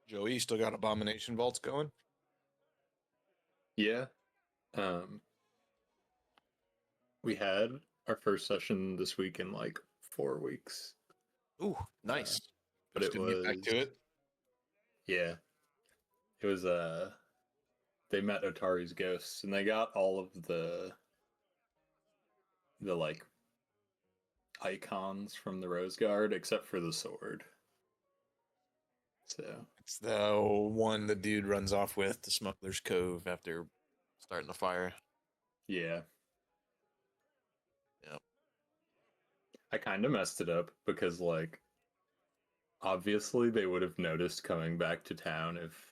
Joey, you still got Abomination Vaults going? Yeah. Um, we had our first session this week in like 4 weeks. Ooh, nice. But Just it gonna get back to was it. yeah. It was they met Otari's ghosts and they got all of the like icons from the Rose Guard except for the sword. So It's the one the dude runs off with the Smuggler's Cove after starting the fire. yeah. Yep. I kind of messed it up because like obviously they would have noticed coming back to town if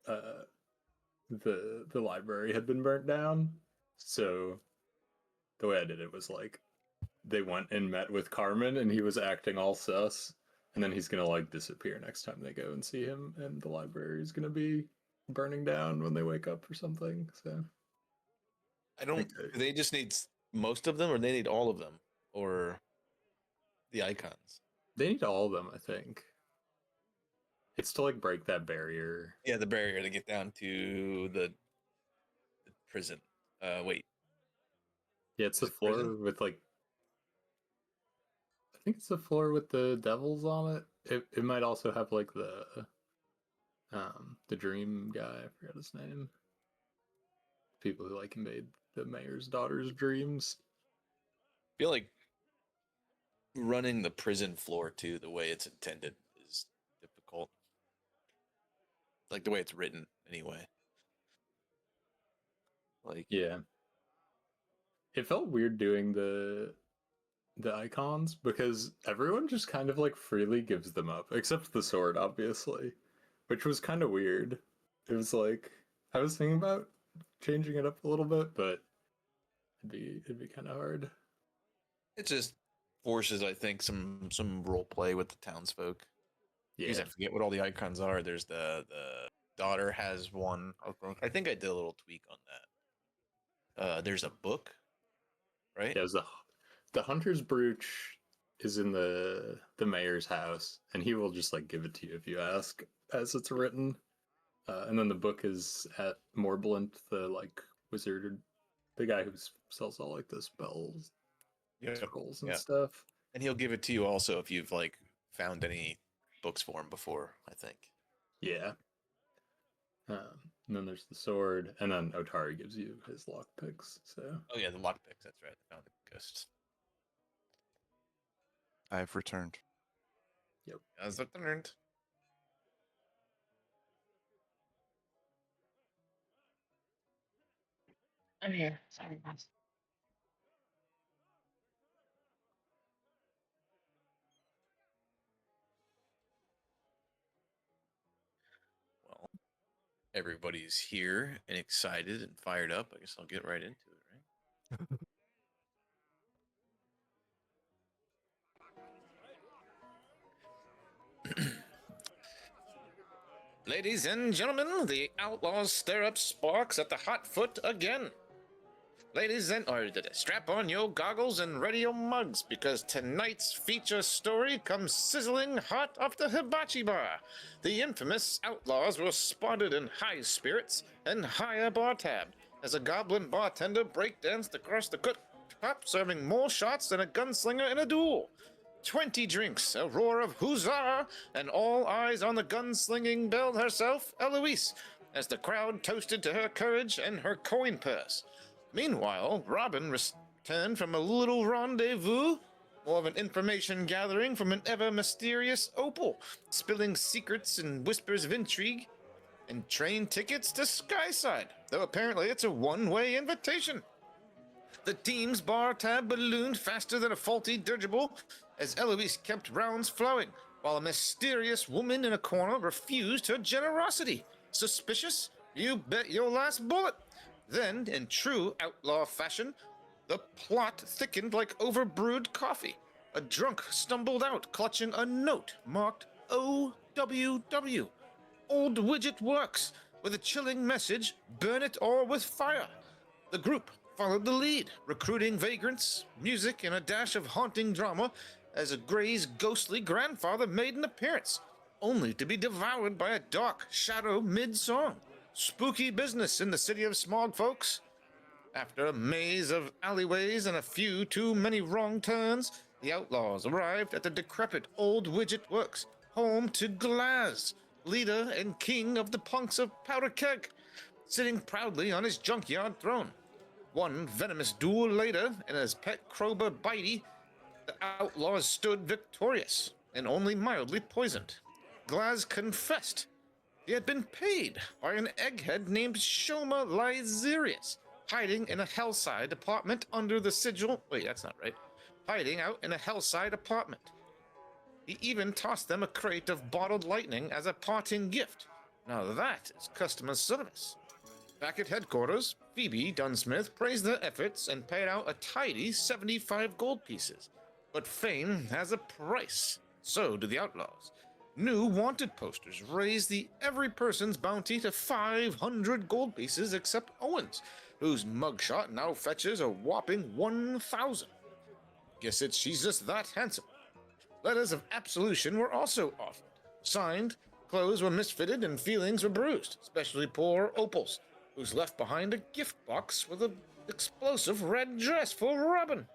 uh the library had been burnt down. So the way I did it was like they went and met with Carmen and he was acting all sus, and then he's gonna like disappear next time they go and see him, and the library is gonna be burning down when they wake up or something. So I don't. okay. Do they just need most of them, or they need all of them, or the icons? They need all of them, I think. It's to like break that barrier. Yeah, the barrier to get down to the prison. Wait. Yeah, it's Is the it floor prison? with like I think it's the floor with the devils on it. It might also have like the dream guy, I forgot his name. People who like invade the mayor's daughter's dreams. I feel like running the prison floor too, the way it's intended, is difficult. Like the way it's written, anyway. Like, Yeah. It felt weird doing the icons because everyone just kind of like freely gives them up, except the sword, obviously, which was kind of weird. It was like I was thinking about changing it up a little bit, but it'd be kind of hard. it just forces, I think, some role play with the townsfolk. Because I Yeah, forget what all the icons are. There's the daughter has one. I think I did a little tweak on that. There's a book, right? yeah. It was the hunter's brooch is in the mayor's house, and he will just like give it to you if you ask, as it's written. And then the book is at Morblint, the like wizard, the guy who sells all like the spells, Yeah, scrolls, and yeah. stuff. And he'll give it to you also if you've like found any books for him before. I think. Yeah. And then there's the sword, and then Otari gives you his lockpicks. So Oh yeah, the lockpicks. That's right. I found the ghosts. I've returned. yep. As I learned. I'm here. Sorry, guys. Well, everybody's here and excited and fired up. I guess I'll get right into it, right? Ladies and gentlemen, the Outlaws stir up sparks at the hot foot again. Ladies and strap on your goggles and ready your mugs because tonight's feature story comes sizzling hot off the hibachi bar. The infamous Outlaws were spotted in high spirits and higher bar tab as a goblin bartender breakdanced across the cooktop, serving more shots than a gunslinger in a duel. 20 drinks, a roar of huzzah, and all eyes on the gunslinging belle herself, Eloise, as the crowd toasted to her courage and her coin purse. Meanwhile, Robin returned from a little rendezvous, more of an information gathering from an ever-mysterious Opal, spilling secrets and whispers of intrigue, and train tickets to Skyside, though apparently it's a one-way invitation. The team's bar tab ballooned faster than a faulty dirigible as Eloise kept rounds flowing, while a mysterious woman in a corner refused her generosity. Suspicious? You bet your last bullet. Then, in true outlaw fashion, the plot thickened like overbrewed coffee. A drunk stumbled out clutching a note marked OWW. Old Widget Works, with a chilling message, burn it all with fire. The group followed the lead, recruiting vagrants, music, and a dash of haunting drama as a Gray's ghostly grandfather made an appearance, only to be devoured by a dark shadow mid-song. Spooky business in the city of Smog, folks. After a maze of alleyways and a few too many wrong turns, the outlaws arrived at the decrepit old widget works, home to Glaz, leader and king of the punks of Powder Keg, sitting proudly on his junkyard throne. One venomous duel later, and his pet Krober Bitey, the outlaws stood victorious and only mildly poisoned. Glaz confessed he had been paid by an egghead named Shoma Lyserius, hiding in a hellside apartment under the sigil. Wait, that's not right. Hiding out in a hellside apartment. He even tossed them a crate of bottled lightning as a parting gift. Now that is customer service. Back at headquarters, Phoebe Dunsmith praised their efforts and paid out a tidy 75 gold pieces. But fame has a price. So do the outlaws. New wanted posters raised the every person's bounty to 500 gold pieces except Owen's, whose mugshot now fetches a whopping 1,000. Guess she's just that handsome. Letters of absolution were also offered. Signed, clothes were misfitted and feelings were bruised, especially poor Opal's, who's left behind a gift box with an explosive red dress for Robin.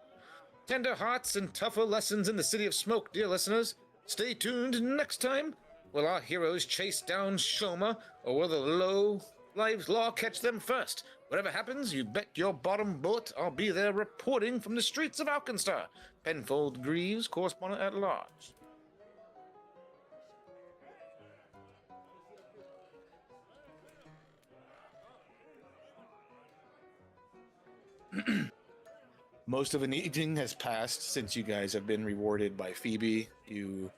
Tender hearts and tougher lessons in the City of Smoke, dear listeners. Stay tuned next time. Will our heroes chase down Shoma, or will the low-lives law catch them first? Whatever happens, you bet your bottom bullet I'll be there reporting from the streets of Alkenstar. Penfold Greaves, correspondent at large. Most of an evening has passed since you guys have been rewarded by Phoebe. You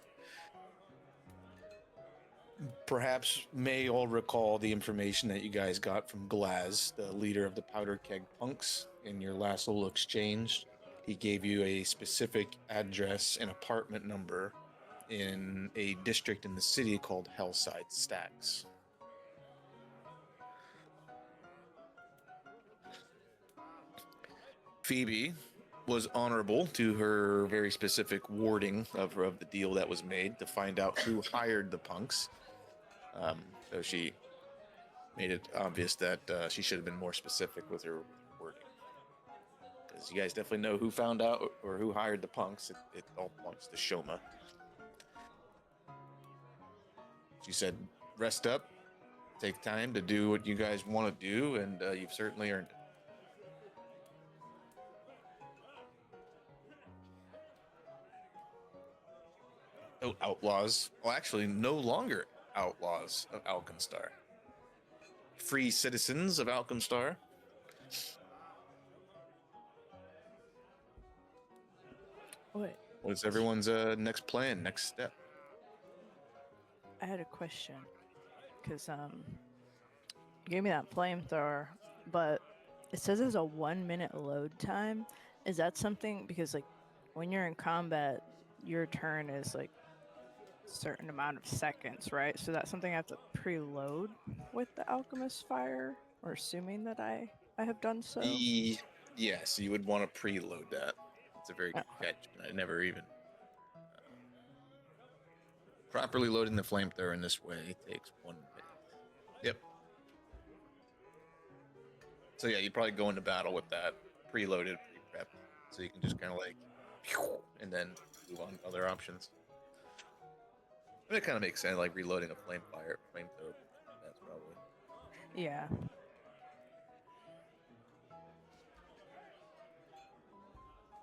perhaps may all recall the information that you guys got from Glaz, the leader of the Powder Keg Punks, in your last little exchange. He gave you a specific address and apartment number in a district in the city called Hellside Stacks. Phoebe was honorable to her very specific wording of the deal that was made to find out who hired the punks. So she made it obvious that she should have been more specific with her wording. Because you guys definitely know who found out or who hired the punks. It all points to Shoma. She said, rest up, take time to do what you guys want to do, and you've certainly earned it. Oh, outlaws. Well, actually, no longer outlaws of Alkenstar. Free citizens of Alkenstar. Wait, What's everyone's next plan, next step? I had a question. Because, you gave me that flamethrower, but it says there's a 1 minute load time. Is that something, because, like, when you're in combat, your turn is, like, certain amount of seconds, right? So that's something I have to preload with the alchemist fire, or assuming that I have done so. Yes, you would want to preload that. It's a very good catch. I never even properly loading the flamethrower in this way takes 1 minute. Yep. So yeah, you probably go into battle with that preloaded, pre-prepped, so you can just kind of like, and then move on to other options. But it kind of makes sense, like reloading a flamethrower. That's probably. Yeah.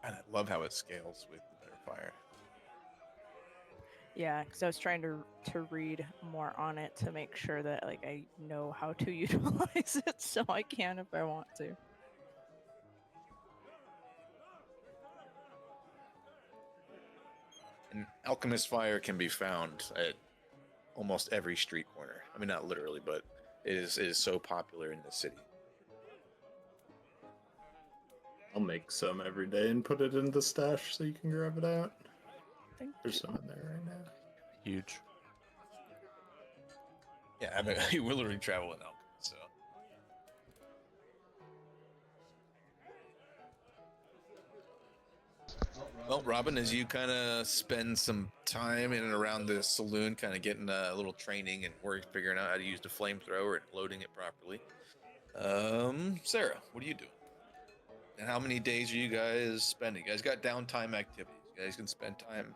And I love how it scales with the better fire. Yeah, because I was trying to read more on it to make sure that like I know how to utilize it, so I can if I want to. And alchemist fire can be found at almost every street corner. I mean, not literally, but it is so popular in the city. I'll make some every day and put it in the stash so you can grab it out. There's some in there right now. Huge. Yeah, I mean, you will literally travel in alchemy, so. Well, Robin, as you kind of spend some time in and around the saloon, kind of getting a little training and work, figuring out how to use the flamethrower and loading it properly. Sarah, what are you doing? And how many days are you guys spending? You guys got downtime activities. You guys can spend time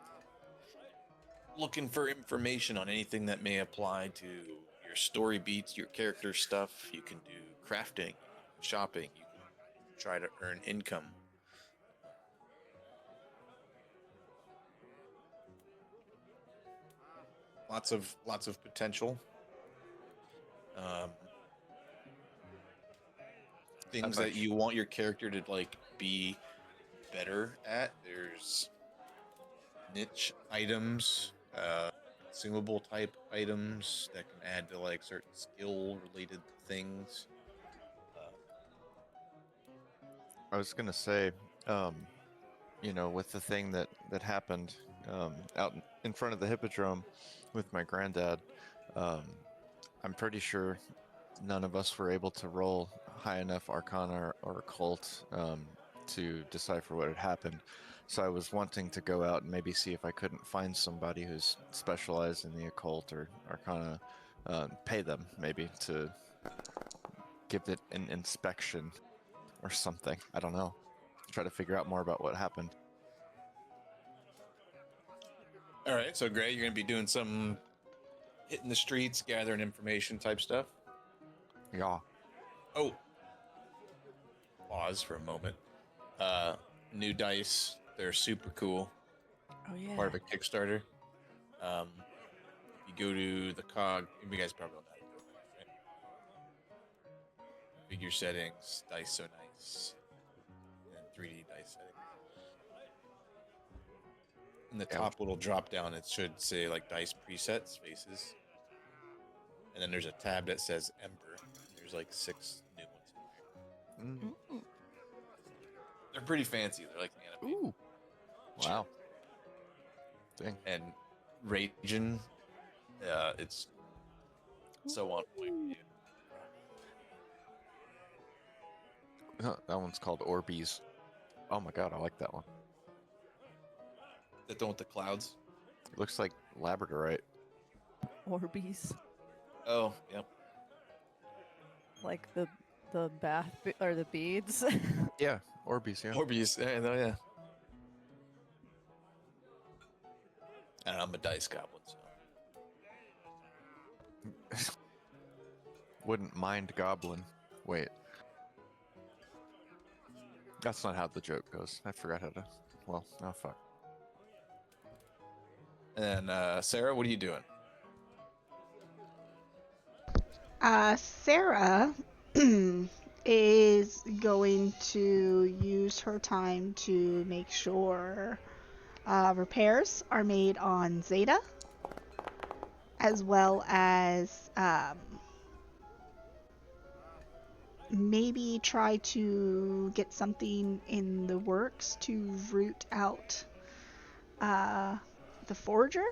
looking for information on anything that may apply to your story beats, your character stuff. You can do crafting, shopping. You can try to earn income. Lots of potential. Things that you want your character to like be better at. There's niche items, consumable type items that can add to like certain skill related things. I was gonna say, with the thing that happened out in front of the hippodrome with my granddad, um, I'm pretty sure none of us were able to roll high enough Arcana or Occult to decipher what had happened. So I was wanting to go out and maybe see if I couldn't find somebody who's specialized in the Occult or Arcana, pay them maybe to give it an inspection or something. I don't know. Try to figure out more about what happened. All right, so Gray, you're gonna be doing some hitting the streets, gathering information type stuff. Yeah. Oh, pause for a moment. New dice, they're super cool. Oh yeah. Part of a Kickstarter. You go to the cog. You guys probably don't know how to do it, right? Figure settings, dice so nice, and 3D dice settings. In the top little drop down, it should say like dice presets, faces, and then there's a tab that says Ember. There's like 6 new ones in there. Mm. They're pretty fancy. They're like animated. Ooh. Wow. Dang. And Ragin, it's so on point for you. That one's called Orbeez. Oh my god, I like that one. That the one with the clouds. It looks like labradorite. Orbeez. Oh, yep. Like the bath or the beads. Yeah, Orbeez, yeah. Orbeez, yeah. And I'm a dice goblin, so. Wouldn't mind goblin. Wait. That's not how the joke goes. I forgot how to. Well, oh fuck. And Sarah, what are you doing? Sarah is going to use her time to make sure repairs are made on Zeta, as well as maybe try to get something in the works to root out the Forger.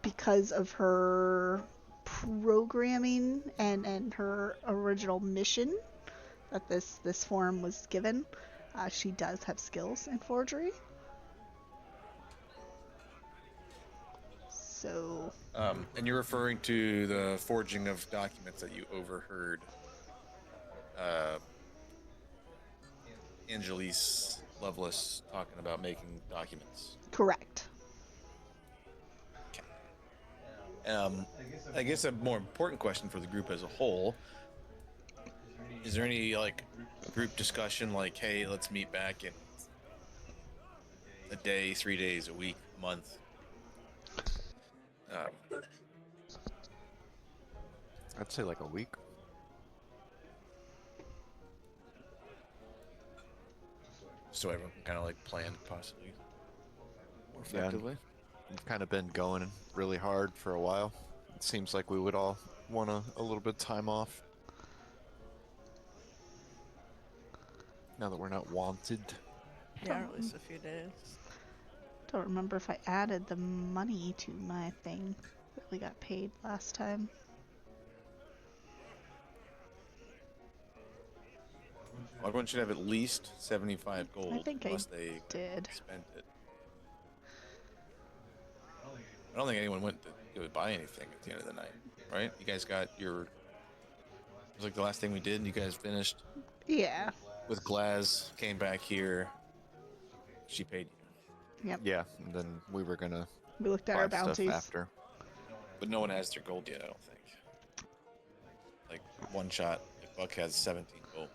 Because of her programming and her original mission that this form was given, she does have skills in forgery. So. And you're referring to the forging of documents that you overheard Angelise Lovelace talking about making documents. Correct. I guess a more important question for the group as a whole, is there any like group discussion like, hey, let's meet back in a day, 3 days, a week, a month? I'd say like a week. So everyone can kind of like plan possibly more Yeah. effectively. We've kind of been going really hard for a while. It seems like we would all want a little bit of time off. Now that we're not wanted. Yeah, or at least a few days. Don't remember if I added the money to my thing that we got paid last time. Everyone should have at least 75 gold, I think I unless they did. spent it. I don't think anyone went to go buy anything at the end of the night, right? You guys got your... It was like the last thing we did, and you guys finished Yeah. with Glaz, came back here. She paid you. Yep. Yeah, and then we were gonna We looked at buy our stuff bounties. after. But no one has their gold yet, I don't think. Like, one shot, like Buck has 17 gold.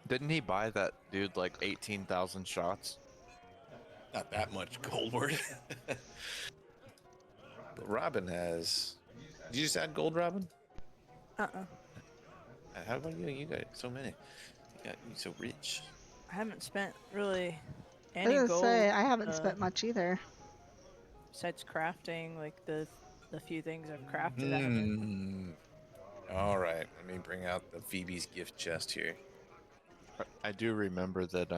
Didn't he buy that dude like 18,000 shots? Not that much gold worth. But Robin has... Did you just add gold, Robin? How about you? You got so many. You got you so rich. I haven't spent really I any was gonna gold. say, I haven't spent much either. Besides crafting, like the few things I've crafted. I haven't. All right, let me bring out the Phoebe's gift chest here. I do remember that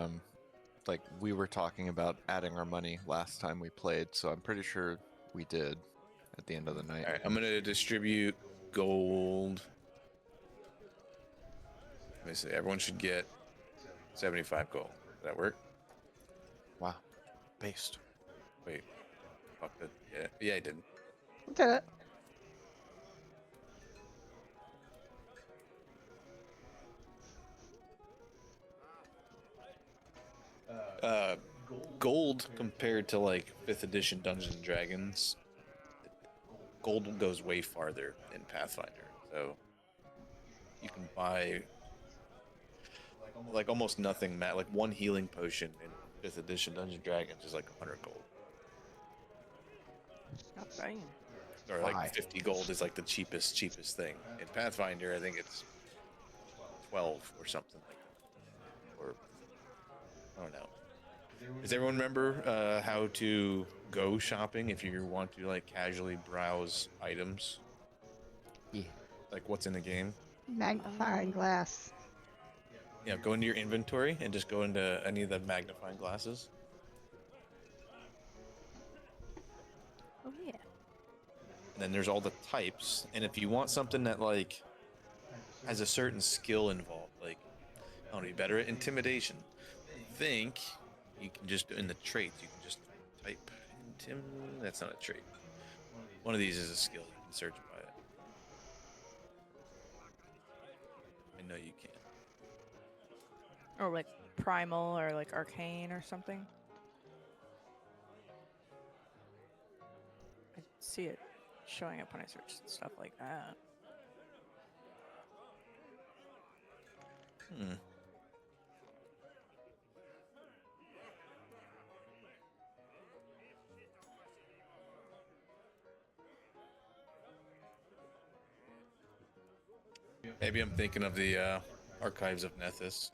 like we were talking about adding our money last time we played, so I'm pretty sure we did at the end of the night. All right, I'm gonna distribute gold. Let me see. Everyone should get 75 gold. Does that work? Wow. Based. Wait. Fuck it. Yeah, I did. Did it. Gold compared to like 5th edition Dungeons and Dragons, gold goes way farther in Pathfinder. So you can buy like almost nothing, like one healing potion in 5th edition Dungeons and Dragons is like 100 gold. Not bad. Or like Why? 50 gold is like the cheapest thing. In Pathfinder, I think it's 12 or something like that. Or I don't know. Does everyone remember how to go shopping if you want to like casually browse items? Yeah. Like what's in the game? Magnifying glass. Yeah, go into your inventory and just go into any of the magnifying glasses. Oh yeah. And then there's all the types. And if you want something that like has a certain skill involved, like I want to be better at intimidation, think you can just in the traits you can just type that's not a trait. One of these is a skill. You can search by it. I know you can. Or like primal or like arcane or something. I see it showing up when I search stuff like that. Maybe I'm thinking of the Archives of Nethys.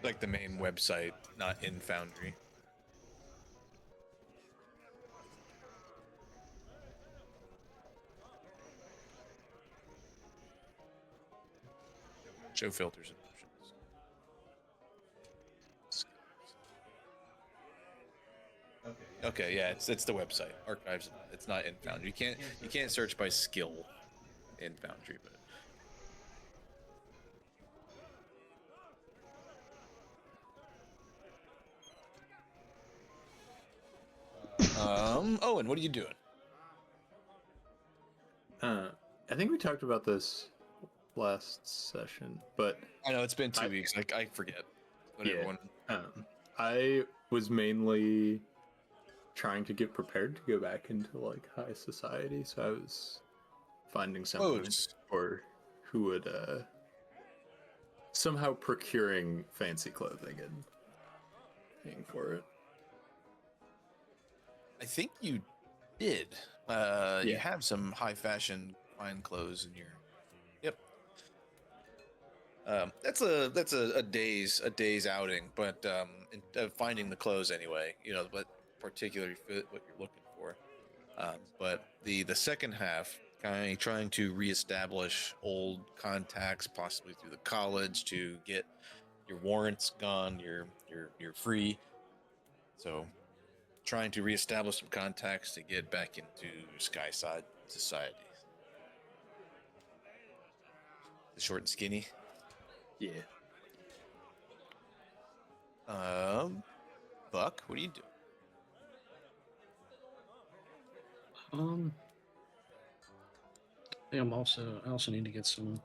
Like the main website, not in Foundry. Show filters and options. Okay, yeah, it's the website. Archives. It's not in Foundry. You can't search by skill in Foundry, but Owen, what are you doing? I think we talked about this last session, but I know it's been 2 weeks. I forget. What Yeah. everyone... I was mainly trying to get prepared to go back into like high society, so I was finding someone or who would somehow procuring fancy clothing and paying for it. I think you did. You Yeah. have some high fashion fine clothes in your... Yep. That's a day's outing, but finding the clothes anyway. You know, what particularly fit what you're looking for. But the second half, kind of trying to reestablish old contacts, possibly through the college, to get your warrants gone. You're free. So, trying to reestablish some contacts to get back into Skyside society. The short and skinny. Yeah. Buck, what are you doing? I think I also need to get some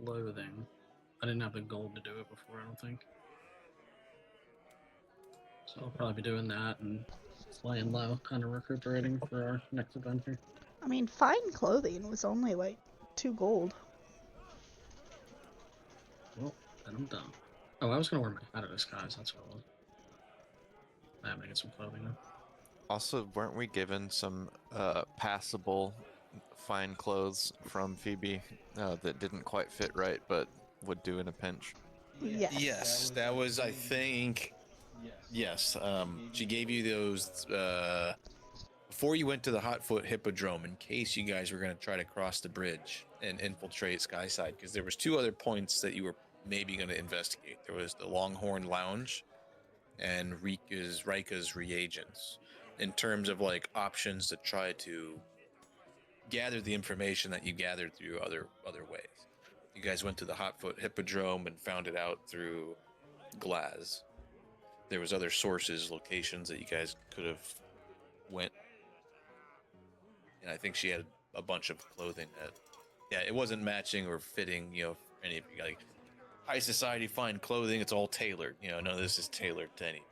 clothing. I didn't have the gold to do it before, I don't think. So I'll probably be doing that and laying low, kind of recuperating for our next adventure. I mean, fine clothing was only like 2 gold. Well, then I'm done. Oh, I was gonna wear my hat of disguise, that's what it was. I'm gonna get some clothing now. Also, weren't we given some passable fine clothes from Phoebe that didn't quite fit right, but would do in a pinch? Yes. Yes, that was, I think. Yes, she gave you those before you went to the Hotfoot Hippodrome in case you guys were going to try to cross the bridge and infiltrate Skyside, because there was 2 other points that you were maybe going to investigate. There was the Longhorn Lounge and Rika's reagents, in terms of like options to try to gather the information that you gathered through other ways. You guys went to the Hotfoot Hippodrome and found it out through Glaz. There was other sources, locations that you guys could have went. And I think she had a bunch of clothing that, yeah, it wasn't matching or fitting, for any of you. Like, high society fine clothing, it's all tailored. None of this is tailored to any of you.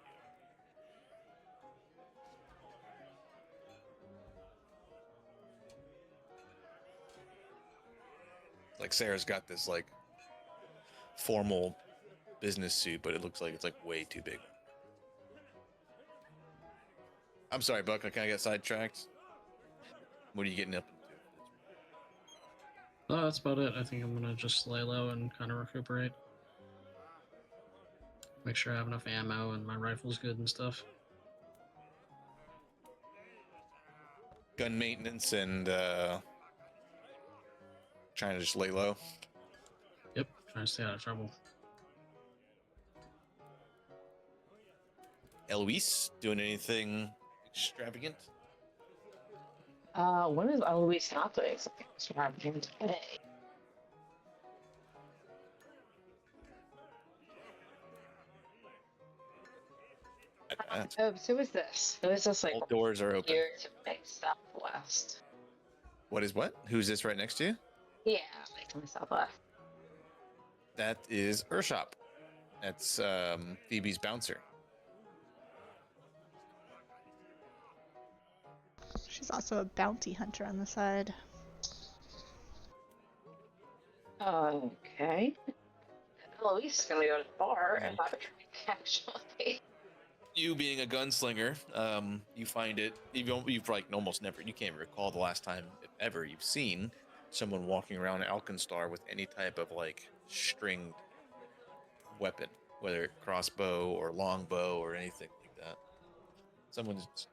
Like, Sarah's got this, like, formal business suit, but it looks like it's, like, way too big. I'm sorry, Buck, I kind of got sidetracked. What are you getting up into? No, that's about it. I think I'm gonna just lay low and kind of recuperate. Make sure I have enough ammo and my rifle's good and stuff. Gun maintenance and trying to just lay low. Yep, trying to stay out of trouble. Eloise, doing anything extravagant? When is Eloise not doing something extravagant today? Oh, so is this? Who is this like All doors are open. here to make Southwest? What is what? Who's this right next to you? Yeah, like to my Southwest. That is Urshop. That's Phoebe's bouncer. She's also a bounty hunter on the side. Okay. Eloise is gonna go to the bar Yeah. and have a drink, actually. You being a gunslinger, you find it. You've like almost never. You can't recall the last time, if ever, you've seen someone walking around Alkenstar with any type of like stringed weapon, whether crossbow or longbow or anything like that. Someone's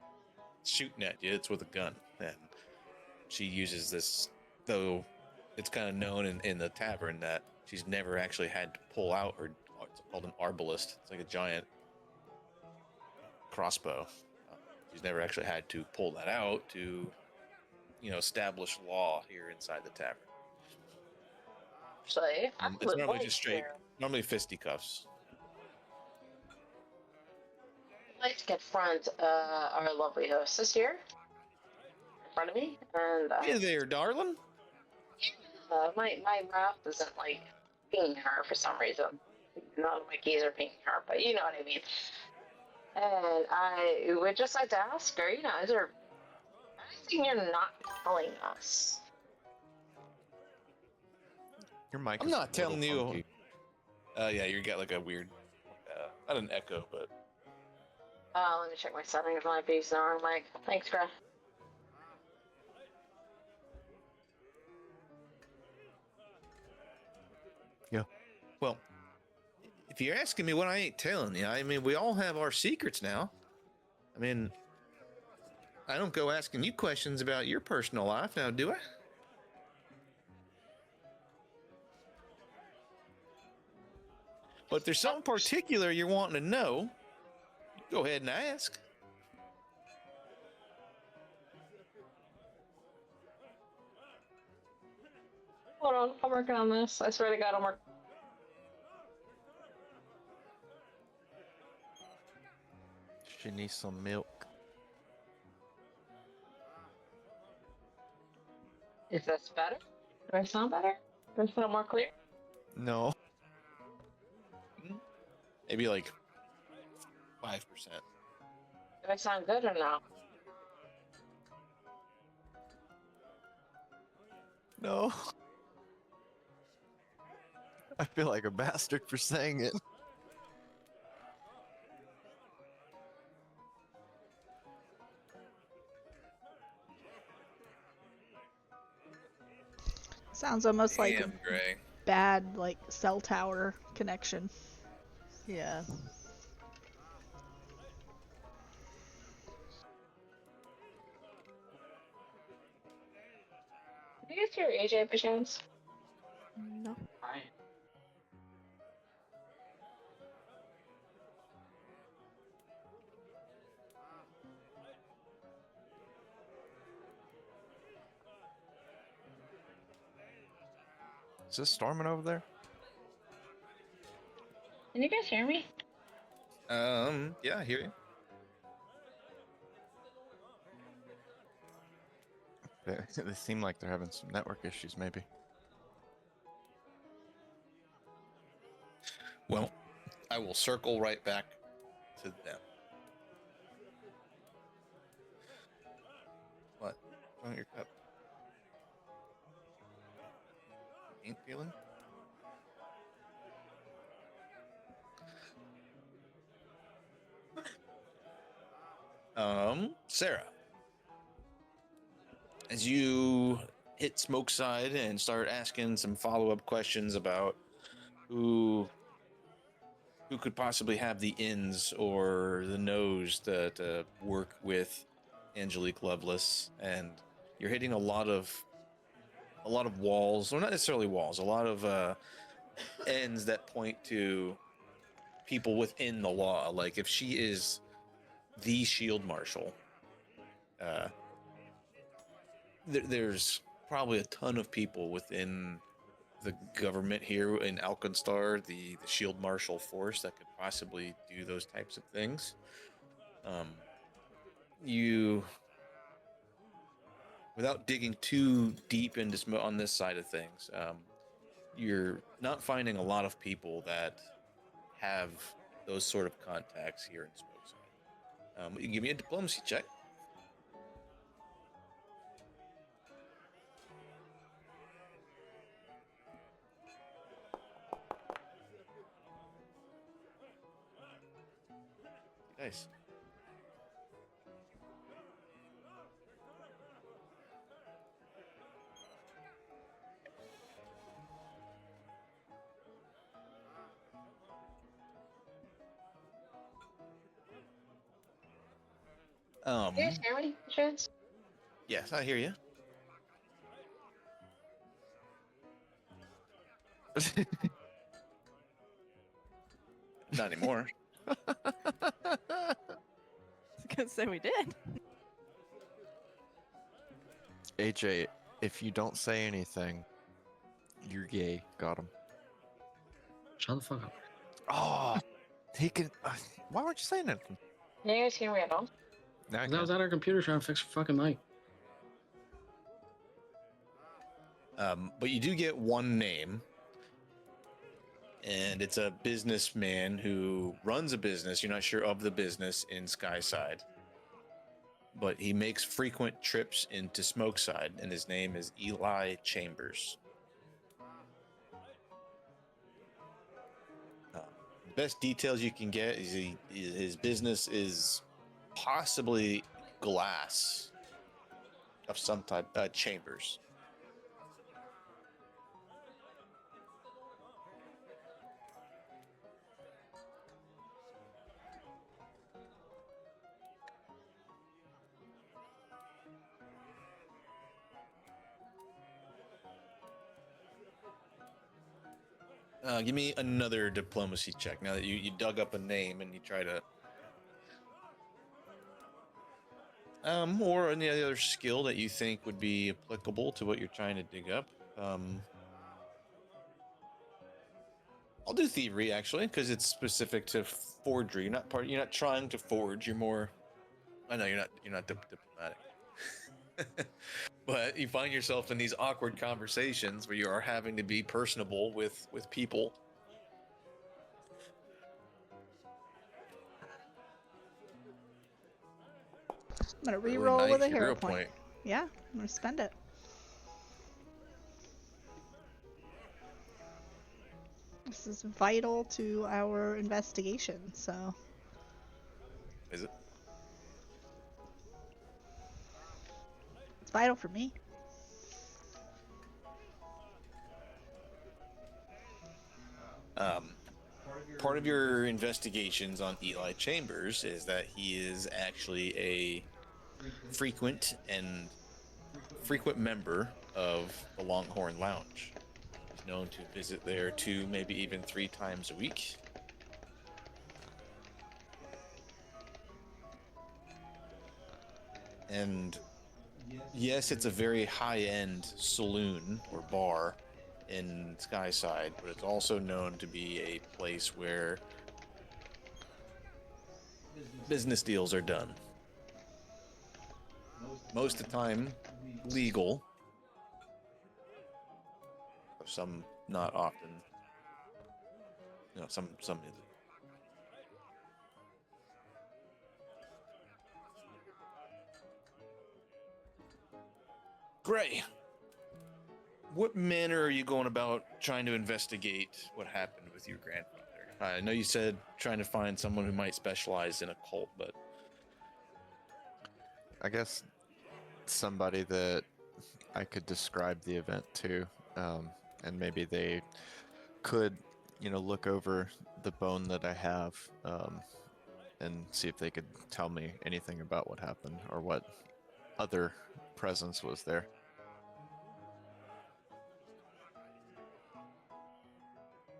shooting at you. It's with a gun, and she uses this. Though it's kind of known in the tavern that she's never actually had to pull out, or it's called an arbalist. It's like a giant crossbow. She's never actually had to pull that out to, establish law here inside the tavern. Actually, I It's would normally like just straight, to- normally fisticuffs. I'd like to confront our lovely hostess here in front of me, and Hey there, darling. my mouth isn't like pinging her for some reason. None of my keys are pinging her, but you know what I mean. And I would just like to ask her, is there anything you're not telling us? Your mic. I'm is not a little telling you. funky. Yeah, you got like a weird, not an echo, but Let me check my settings on my piece now. I'm like, thanks, Greg. well, if you're asking me what I ain't telling you, I mean, we all have our secrets now. I mean, I don't go asking you questions about your personal life now, do I? But if there's something particular you're wanting to know, go ahead and ask. Hold on, I'm working on this. I swear to God, I'm working. She needs some milk. Is this better? Do I sound better? Do I sound more clear? No. Maybe like 5%. Do I sound good or no? No. I feel like a bastard for saying it. Sounds almost like Damn, Gray. bad, like, cell tower connection. Yeah. Did you guys hear AJ by chance? No. Hi. Is this storming over there? Can you guys hear me? Yeah, I hear you. They seem like they're having some network issues, maybe. Well, I will circle right back to them. What? What's wrong with your cup? Ain't feeling? Sarah. As you hit Smokeside and start asking some follow-up questions about who could possibly have the ins or the nos to work with Angelique Lovelace, and you're hitting a lot of walls, or not necessarily walls, a lot of ends that point to people within the law. Like if she is the shield marshal, uh, there's probably a ton of people within the government here in Alkenstar, the shield marshal force, that could possibly do those types of things. You, without digging too deep into on this side of things, you're not finding a lot of people that have those sort of contacts here in Smokeside. You can give me a diplomacy check. Nice. Can you guys hear me by chance? Yes, I hear you. Not anymore. I was gonna say we did. AJ, if you don't say anything, you're gay. Got him. Shut the fuck up. Oh, he can. Why weren't you saying anything? Can you guys hear me at all? Now I I was can. at our computer trying to fix your fucking mic. But you do get one name, and it's a businessman who runs a business. You're not sure of the business in Skyside, but he makes frequent trips into Smokeside, and his name is Eli Chambers. Best details you can get is his business is possibly glass of some type, chambers. Give me another diplomacy check now that you dug up a name and you try to. Or any other skill that you think would be applicable to what you're trying to dig up. I'll do thievery actually, because it's specific to forgery. You're not trying to forge. You're more. I know you're not diplomatic. But you find yourself in these awkward conversations where you are having to be personable with people. I'm gonna Really re-roll with a nice hero point. Yeah, I'm gonna spend it. This is vital to our investigation, so. Is it? It's vital for me. Part of your investigations on Eli Chambers is that he is actually a frequent member of the Longhorn Lounge. He's known to visit there 2, maybe even 3 times a week. And yes, it's a very high-end saloon or bar in Skyside, but it's also known to be a place where business deals are done. Most of the time, legal. Some not often. Some isn't. Gray, what manner are you going about trying to investigate what happened with your grandfather? I know you said trying to find someone who might specialize in occult, but I guess somebody that I could describe the event to, and maybe they could, look over the bone that I have, and see if they could tell me anything about what happened or what other presence was there.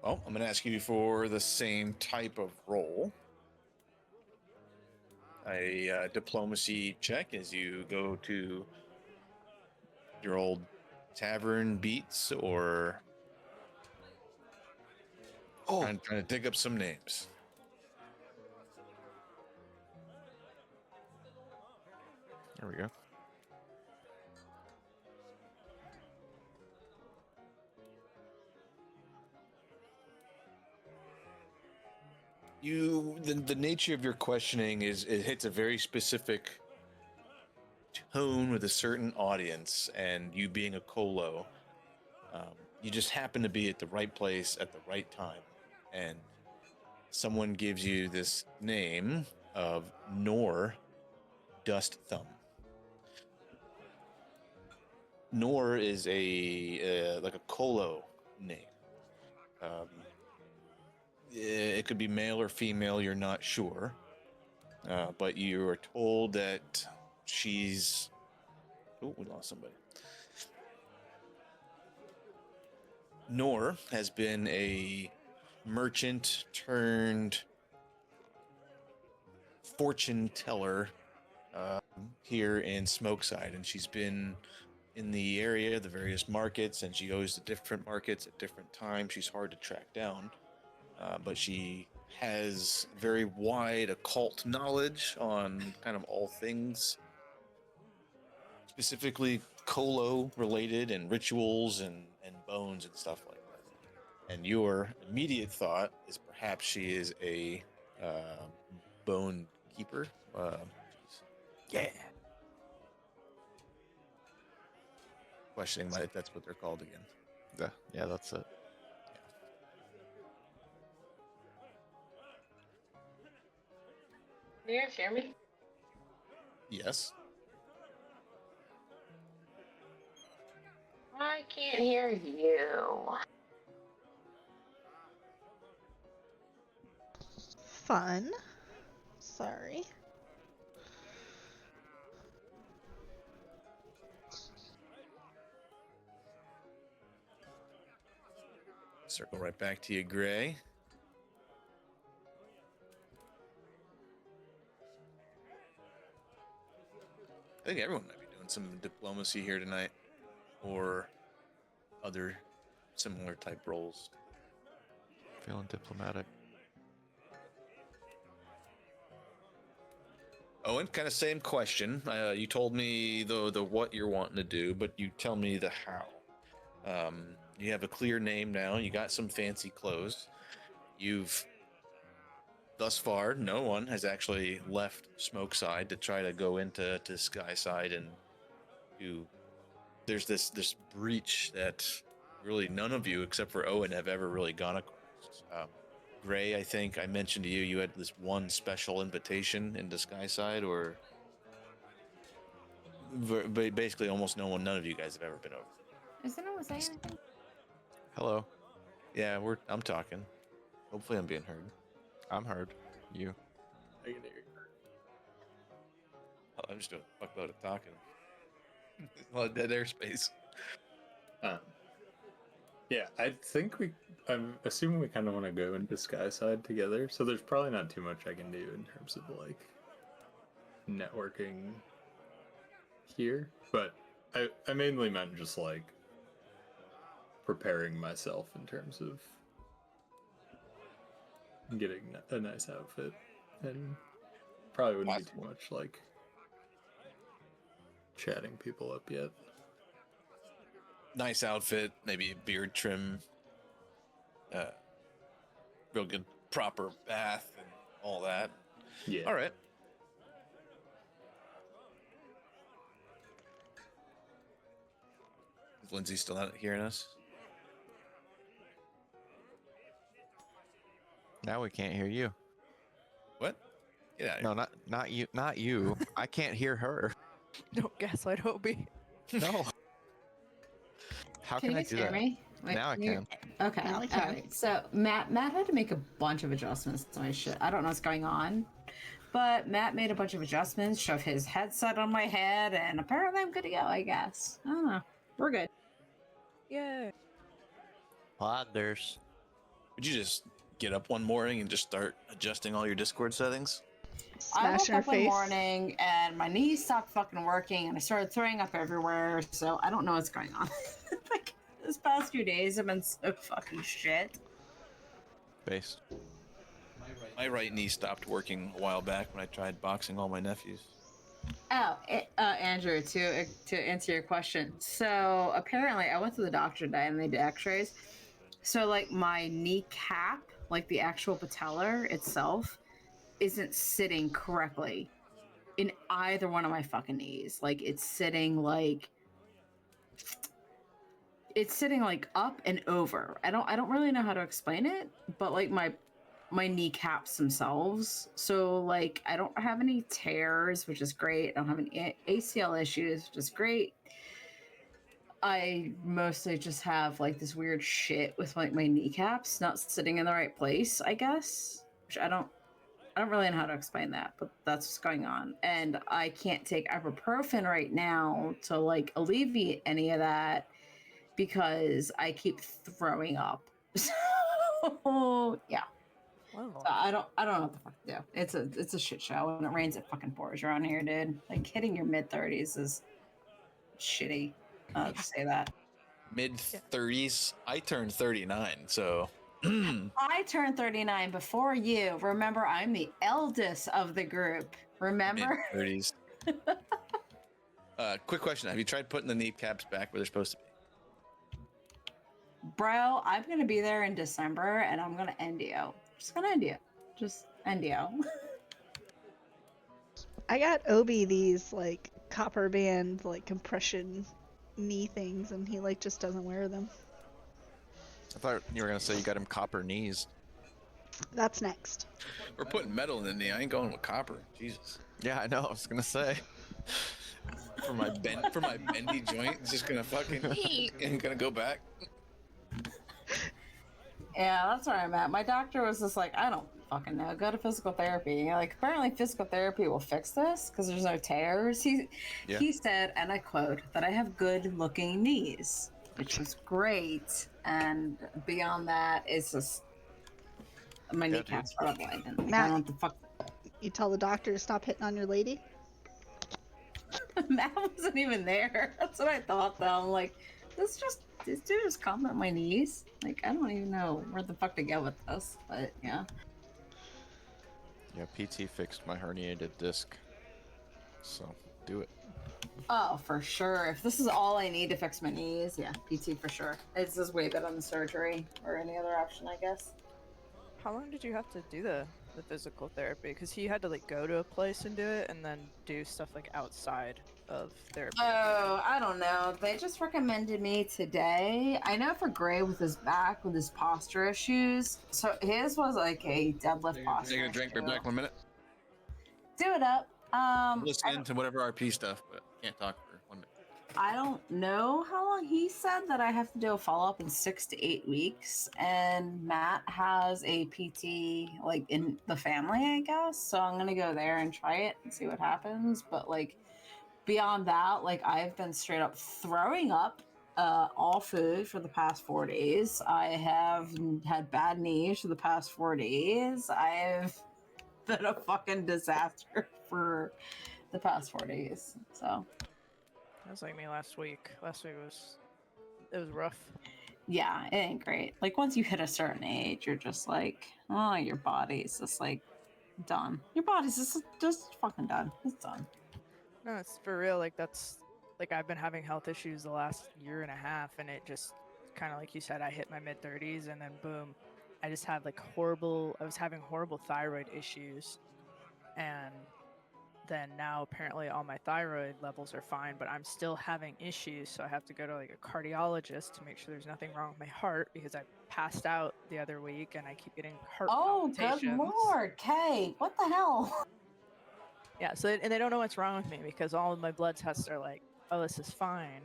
well, I'm going to ask you for the same type of role. A diplomacy check as you go to your old tavern beats or trying to dig up some names. There we go. The nature of your questioning is it hits a very specific tone with a certain audience, and you being a colo, you just happen to be at the right place at the right time, and someone gives you this name of Nor Dust Thumb. Nor is like a colo name. It could be male or female, you're not sure. But you are told that she's... Oh, we lost somebody. Nor has been a merchant turned fortune teller here in Smokeside, and she's been in the area, the various markets, and she goes to different markets at different times. She's hard to track down, but she has very wide occult knowledge on kind of all things, specifically Colo related and rituals and bones and stuff like that. And your immediate thought is perhaps she is a bone keeper. Yeah. Questioning if that's what they're called again. Yeah, that's it. Can you guys hear me? Yes. I can't hear you. Fun. Sorry. Circle right back to you, Gray. I think everyone might be doing some diplomacy here tonight, or other similar type roles. Feeling diplomatic. Owen, kind of same question. You told me the what you're wanting to do, but you tell me the how. You have a clear name now. You got some fancy clothes. You've thus far, no one has actually left Smoke Side to try to go into Sky Side, and there's this breach that really none of you except for Owen have ever really gone across. Gray, I think I mentioned to you, you had this one special invitation into Skyside, or basically almost none of you guys have ever been over. Is anyone saying anything? Hello. Yeah, I'm talking. Hopefully I'm being heard. I'm heard. You. I can hear you. Oh, I'm just doing a fuckload of talking. A lot of dead airspace. Yeah, I'm assuming we kind of want to go into Skyside together, so there's probably not too much I can do in terms of, like, networking here, but I mainly meant just, like, preparing myself in terms of getting a nice outfit, and probably wouldn't be too much, like, chatting people up yet. Nice outfit, maybe a beard trim, real good proper bath and all that. Yeah. All right. Is Lindsay still not hearing us? Now we can't hear you. What? Get out of here. No, not you. Not you. I can't hear her. Don't gaslight Obi. No. How can I you do hear that? me? Wait, Now I can. Okay. Now I All can. right. So Matt had to make a bunch of adjustments to my shit. I don't know what's going on, but Matt made a bunch of adjustments, shoved his headset on my head, and apparently I'm good to go. I guess. I don't know. We're good. Yay. Podders. Would you just get up one morning and just start adjusting all your Discord settings? I Smash woke in her up one face. morning and my knees stopped fucking working, and I started throwing up everywhere. So I don't know what's going on. Like this past few days have been so fucking shit. Based. My right knee stopped working a while back when I tried boxing all my nephews. Oh, Andrew, to answer your question. So apparently I went to the doctor today and they did x-rays. So like my kneecap, like the actual patellar itself, isn't sitting correctly in either one of my fucking knees. Like it's sitting like up and over. I don't really know how to explain it, but like my kneecaps themselves. So like I don't have any tears, which is great. I don't have any ACL issues, which is great. I mostly just have like this weird shit with like my kneecaps not sitting in the right place, I guess. Which I don't really know how to explain that, but that's what's going on. And I can't take ibuprofen right now to like alleviate any of that because I keep throwing up. So yeah. Whoa. So I don't know what the fuck to do. It's a shit show when it rains it fucking pours around here, dude. Like hitting your mid-30s is shitty. I'll just say that. Mid 30s. I turned 39, so. I turned 39 before you. Remember, I'm the eldest of the group. Remember? Mid 30s. Quick question: have you tried putting the kneecaps back where they're supposed to be? Bro, I'm gonna be there in December and I'm gonna end you. Just gonna end you. Just end you. I got Obi these like copper band like compression knee things, and he like just doesn't wear them. I thought you were gonna say you got him copper knees. That's next. We're putting metal in the knee. I ain't going with copper. Jesus. Yeah, I know. I was gonna say. For my bendy joint, it's just gonna fucking and gonna go back. Yeah, that's where I'm at. My doctor was just like, I don't fucking know. Go to physical therapy. Like, apparently physical therapy will fix this because there's no tears. He said, and I quote, that I have good looking knees, which is great. And beyond that, it's just my kneecaps are blind. And I don't know what the fuck. You tell the doctor to stop hitting on your lady? Matt wasn't even there. That's what I thought, though. I'm like, this is just this dude just comment my knees? Like, I don't even know where the fuck to go with this, but yeah. Yeah, PT fixed my herniated disc. So, do it. Oh, for sure. If this is all I need to fix my knees, yeah, PT for sure. This is way better than surgery or any other option, I guess. How long did you have to do the physical therapy? Because he had to like go to a place and do it, and then do stuff like outside of therapy. Oh, I don't know. They just recommended me today. I know for Gray with his back, with his posture issues. So his was like a deadlift posture. Taking a drink. Be issue. back 1 minute. Do it up. I'm listening to whatever RP stuff, but can't talk for 1 minute. I don't know how long. He said that I have to do a follow-up in 6 to 8 weeks, and Matt has a PT like in the family, I guess. So I'm gonna go there and try it and see what happens. But like beyond that, like I've been straight up throwing up all food for the past 4 days. I have had bad knees for the past 4 days. I've been a fucking disaster for the past 4 days. So That was like me last week. Last week was rough. yeah, it ain't great. Like once you hit a certain age, you're just like, oh, your body's just like done. Your body's just fucking done. It's done. No, it's for real. Like that's like I've been having health issues the last year and a half, and it just kind of like you said, I hit my mid-30s, and then boom, I just had like horrible. I was having horrible thyroid issues, and then now apparently all my thyroid levels are fine, but I'm still having issues, so I have to go to like a cardiologist to make sure there's nothing wrong with my heart because I passed out the other week and I keep getting heart Oh, good palpitations. lord, Kay, what the hell? Yeah, so and they don't know what's wrong with me because all of my blood tests are like, oh, this is fine,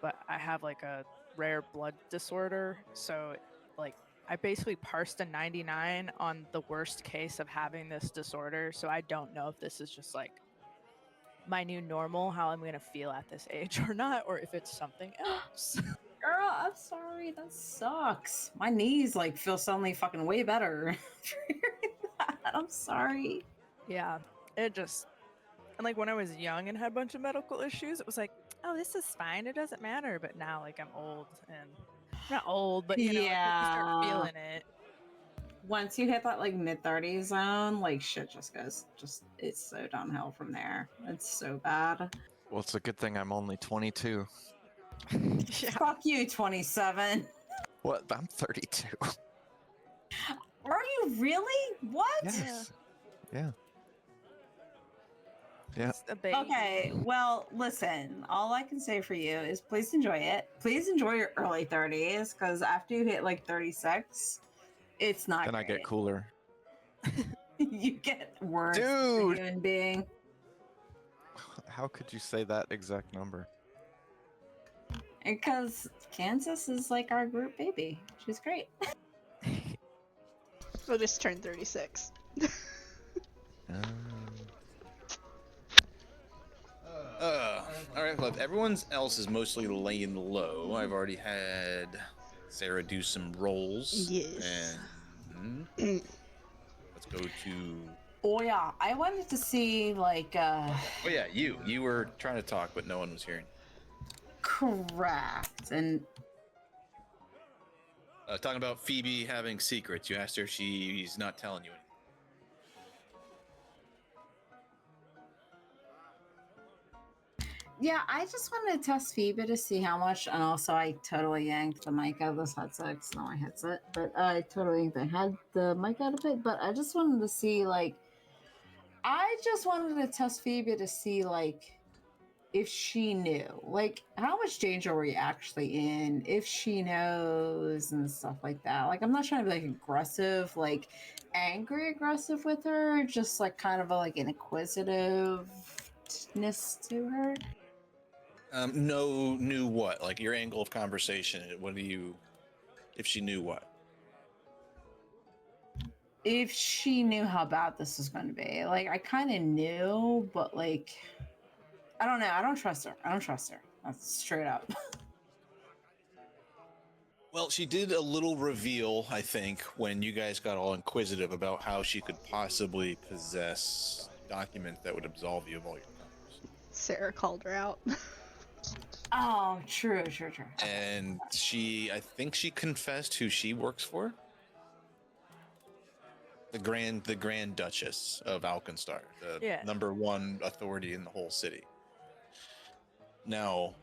but I have like a rare blood disorder, so like I basically parsed a 99 on the worst case of having this disorder, so I don't know if this is just like my new normal, how I'm gonna feel at this age or not, or if it's something else. Girl, I'm sorry, that sucks. My knees like feel suddenly fucking way better. I'm sorry. Yeah, it just, and like when I was young and had a bunch of medical issues, it was like, oh, this is fine, it doesn't matter. But now, like, I'm old and not old, but you know, like, you start feeling it. Once you hit that like mid-30s zone, like shit just goes, it's so downhill from there. It's so bad. Well, it's a good thing I'm only 22. Yeah. Fuck you, 27. What? I'm 32. Are you really? What? Yes. Yeah. Yeah. It's a baby. Okay, well, listen, all I can say for you is please enjoy it. Please enjoy your early 30s, because after you hit like 36, it's not Then I get great. cooler. You get worse as a Dude! human being. How could you say that exact number? Because Kansas is like our group baby. She's great. We'll just turn 36. All right. Well, if everyone else is mostly laying low, I've already had Sarah do some rolls. Yes. And let's go to. Oh yeah, I wanted to see like Oh yeah, you were trying to talk, but no one was hearing. correct and Talking about Phoebe having secrets. You asked her if she's not telling you anything. yeah, I just wanted to test Phoebe to see how much, and also I totally yanked the mic out of this headset. It's not my headset, but I totally had the mic out of it. But I just wanted to see, like, I just wanted to test Phoebe to see, like, if she knew, like, how much danger were you actually in, if she knows and stuff like that. Like, I'm not trying to be like aggressive, like angry aggressive with her, just like kind of like an inquisitiveness to her. No, knew what? Like your angle of conversation. What do you? If she knew what? If she knew how bad this was going to be. Like, I kind of knew, but like, I don't know. I don't trust her. I don't trust her. That's straight up. Well, she did a little reveal, I think, when you guys got all inquisitive about how she could possibly possess documents that would absolve you of all your crimes. Sarah called her out. Oh, true. And I think she confessed who she works for. The Grand Duchess of Alkenstar, the Yeah. #1 authority in the whole city. Now,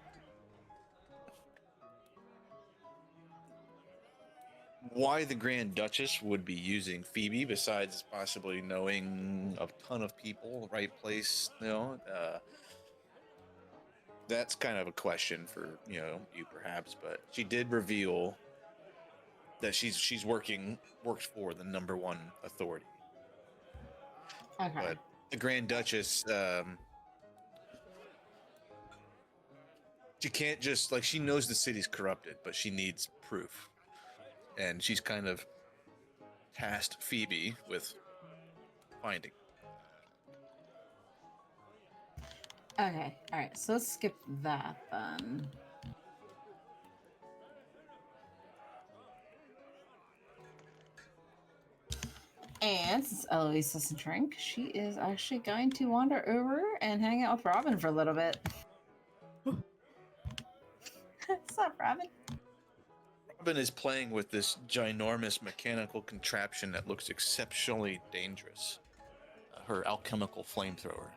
why the Grand Duchess would be using Phoebe, besides possibly knowing a ton of people, right place, that's kind of a question for you perhaps. But she did reveal that she's works for the #1 authority. Okay. But the Grand Duchess, she can't just she knows the city's corrupted, but she needs proof, and she's kind of tasked Phoebe with finding. Okay. All right. So let's skip that then. And since Eloise doesn't drink, she is actually going to wander over and hang out with Robin for a little bit. What's up, Robin? Robin is playing with this ginormous mechanical contraption that looks exceptionally dangerous. Her alchemical flamethrower.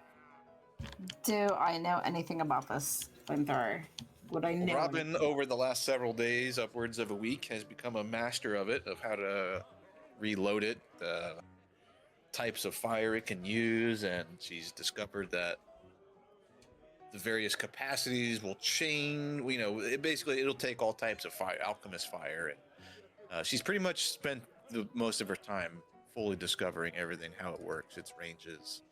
Do I know anything about this flamethrower? Would I know? Robin, anything? over the last several days, upwards of a week, has become a master of it, of how to reload it, the types of fire it can use, and she's discovered that the various capacities will change. It'll take all types of fire, alchemist fire, and she's pretty much spent the most of her time fully discovering everything, how it works, its ranges,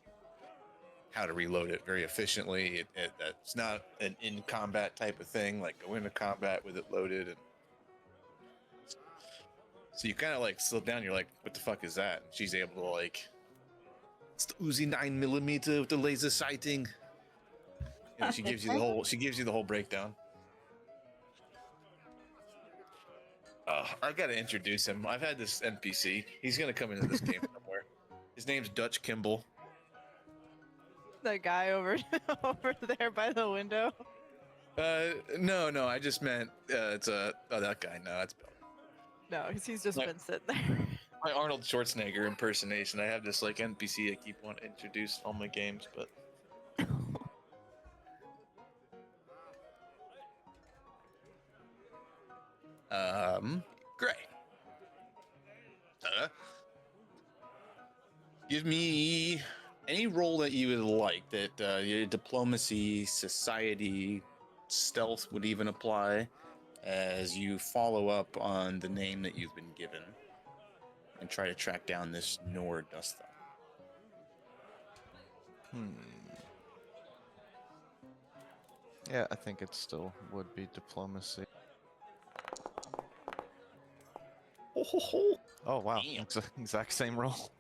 how to reload it very efficiently. It's not an in combat type of thing, like go into combat with it loaded, and so you kind of slow down. You're like, what the fuck is that? And she's able to it's the Uzi 9mm with the laser sighting. She gives you the whole breakdown. I gotta introduce him. I've had this NPC. He's gonna come into this game somewhere. His name's Dutch Kimball. That guy over there by the window. No, I just meant that guy. No, that's Bill. No, he's just been sitting there. My Arnold Schwarzenegger impersonation. I have this NPC I keep wanting to introduce in all my games, but Gray. Give me any role that you would like. That your diplomacy, society, stealth would even apply, as you follow up on the name that you've been given and try to track down this Nor Dustha. Yeah, I think it still would be diplomacy. Oh wow, exact same role.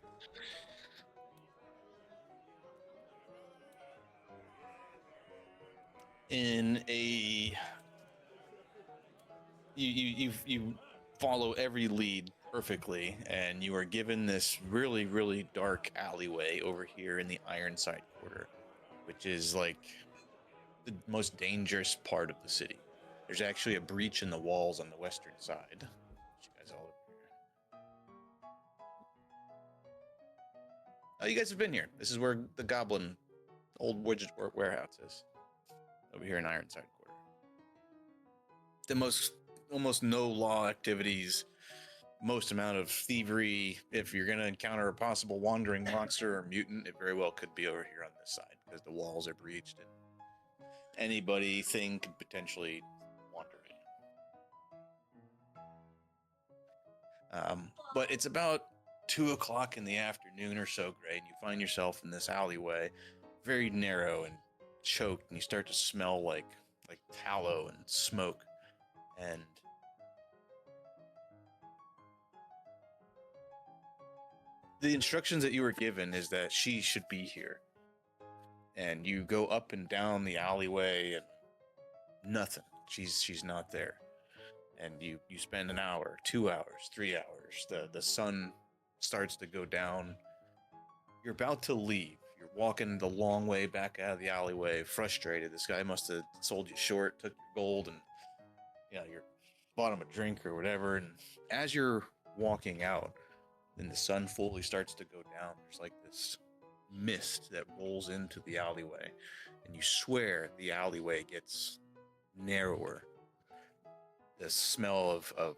You follow every lead perfectly, and you are given this really, really dark alleyway over here in the Ironside Quarter, which is the most dangerous part of the city. There's actually a breach in the walls on the western side. You guys all over here. You guys have been here. This is where the Goblin old widget warehouse is. Over here in Ironside Quarter. The almost no law activities, most amount of thievery. If you're going to encounter a possible wandering monster or mutant, it very well could be over here on this side, because the walls are breached and thing could potentially wander in. But it's about 2 o'clock in the afternoon or so, Gray, and you find yourself in this alleyway, very narrow and choked, and you start to smell like tallow and smoke, and the instructions that you were given is that she should be here, and you go up and down the alleyway and nothing. She's not there, and you spend an hour, 2 hours, 3 hours. The sun starts to go down. You're about to leave. You're walking the long way back out of the alleyway, frustrated. This guy must have sold you short, took your gold, and you're bought him a drink or whatever. And as you're walking out, then the sun fully starts to go down. There's like this mist that rolls into the alleyway, and you swear the alleyway gets narrower. The smell of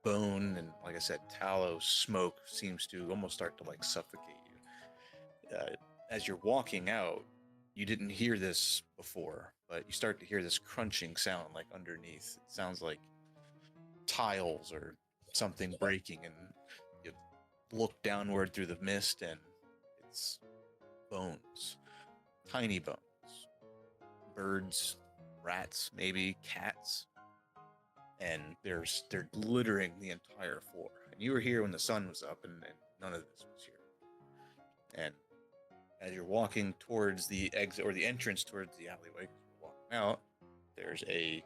bone and, like I said, tallow smoke seems to almost start to like suffocate you. As you're walking out, you didn't hear this before, but you start to hear this crunching sound like underneath. It sounds like tiles or something breaking, and you look downward through the mist, and it's bones, tiny bones, birds, rats, maybe cats, and they're littering the entire floor. And you were here when the sun was up, and none of this was here. And as you're walking towards the exit or the entrance towards the alleyway, walking out, there's a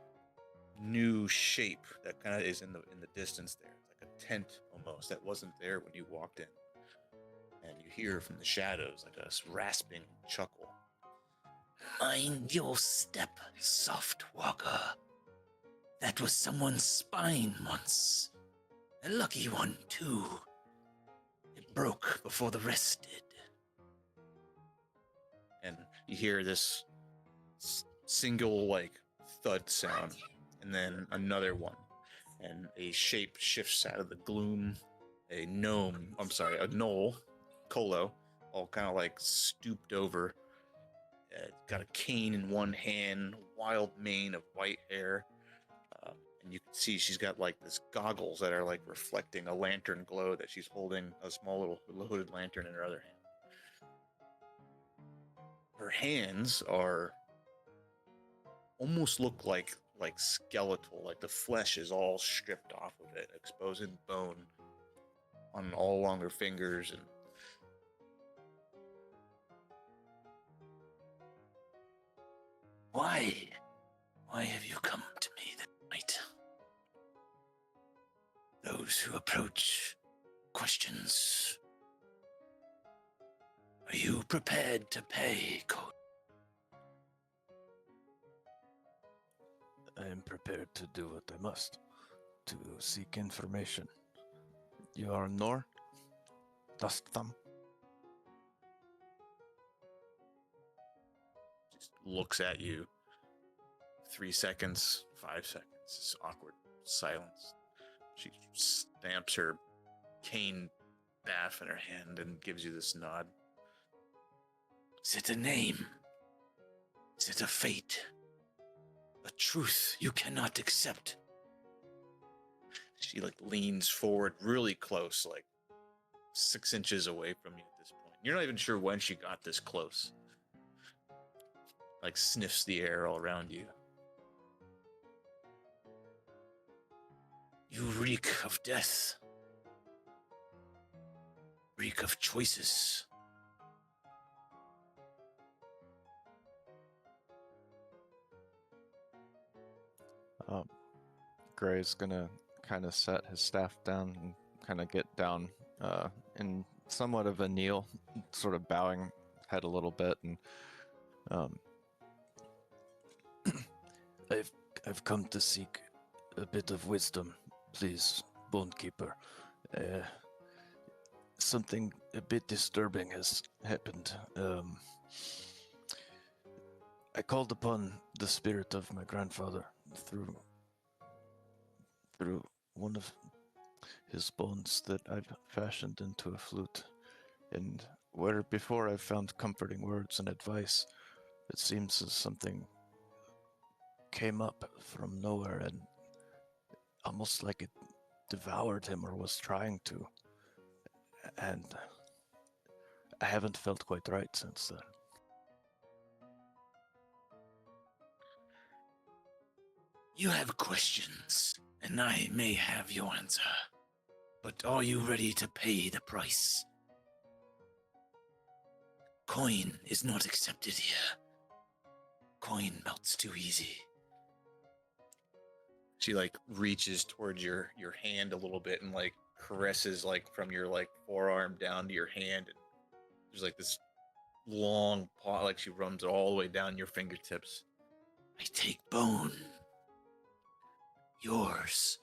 new shape that kind of is in the distance there. It's like a tent almost that wasn't there when you walked in. And you hear from the shadows like a rasping chuckle. Mind your step, soft walker. That was someone's spine once. A lucky one, too. It broke before the rest did. And you hear this single, like, thud sound, and then another one. And a shape shifts out of the gloom. A gnoll, Colo, all kind of like stooped over. Got a cane in one hand, wild mane of white hair. And you can see she's got like this goggles that are like reflecting a lantern glow that she's holding a small little hooded lantern in her other hand. Her hands are almost look like skeletal, like the flesh is all stripped off of it, exposing bone on all along her fingers. And Why have you come to me that night? Those who approach questions. Are you prepared to pay, Code? I am prepared to do what I must, to seek information. You are Nor? Dust Thumb? just looks at you. 3 seconds, 5 seconds, this awkward silence. She stamps her cane staff in her hand and gives you this nod. Is it a name? Is it a fate? A truth you cannot accept? She like leans forward really close, like 6 inches away from you at this point. You're not even sure when she got this close. Like sniffs the air all around you. You reek of death. Reek of choices. Gray's gonna kind of set his staff down and kind of get down in somewhat of a kneel, sort of bowing head a little bit, and I've come to seek a bit of wisdom, please, Bonekeeper. Something a bit disturbing has happened. I called upon the spirit of my grandfather through one of his bones that I've fashioned into a flute, and where before I've found comforting words and advice, it seems as something came up from nowhere and almost like it devoured him or was trying to, and I haven't felt quite right since then. You have questions, and I may have your answer. But are you ready to pay the price? Coin is not accepted here. Coin melts too easy. She like reaches towards your hand a little bit and like caresses like from your like forearm down to your hand. And there's like this long paw, like she runs it all the way down your fingertips. I take bone. Yours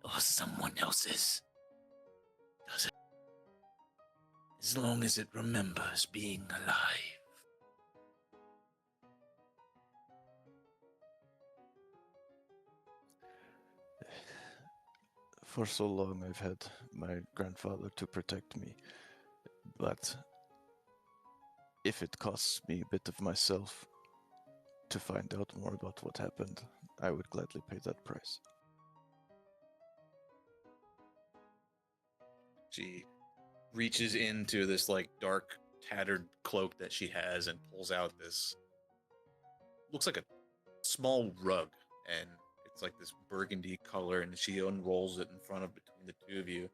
or someone else's. Does it? As long as it remembers being alive. For so long, I've had my grandfather to protect me, but if it costs me a bit of myself to find out more about what happened, I would gladly pay that price. She reaches into this like dark, tattered cloak that she has and pulls out this. Looks like a small rug, and it's like this burgundy color, and she unrolls it in front of between the two of you.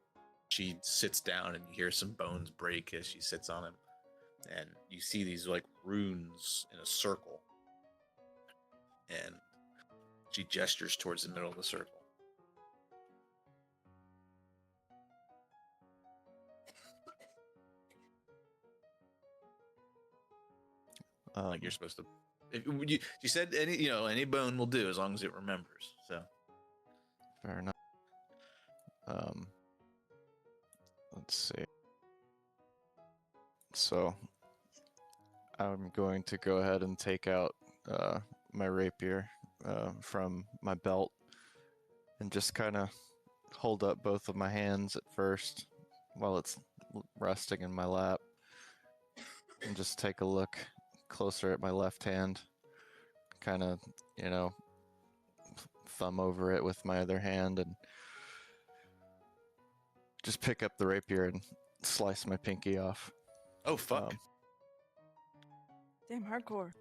She sits down, and you hear some bones break as she sits on him, and you see these like runes in a circle, and she gestures towards the middle of the circle. Like you're supposed to. She said any bone will do as long as it remembers. So Fair enough. Let's see. So I'm going to go ahead and take out my rapier from my belt and just kind of hold up both of my hands at first while it's resting in my lap, and just take a look closer at my left hand, kind of, thumb over it with my other hand, and just pick up the rapier and slice my pinky off. Oh, fuck. Damn hardcore.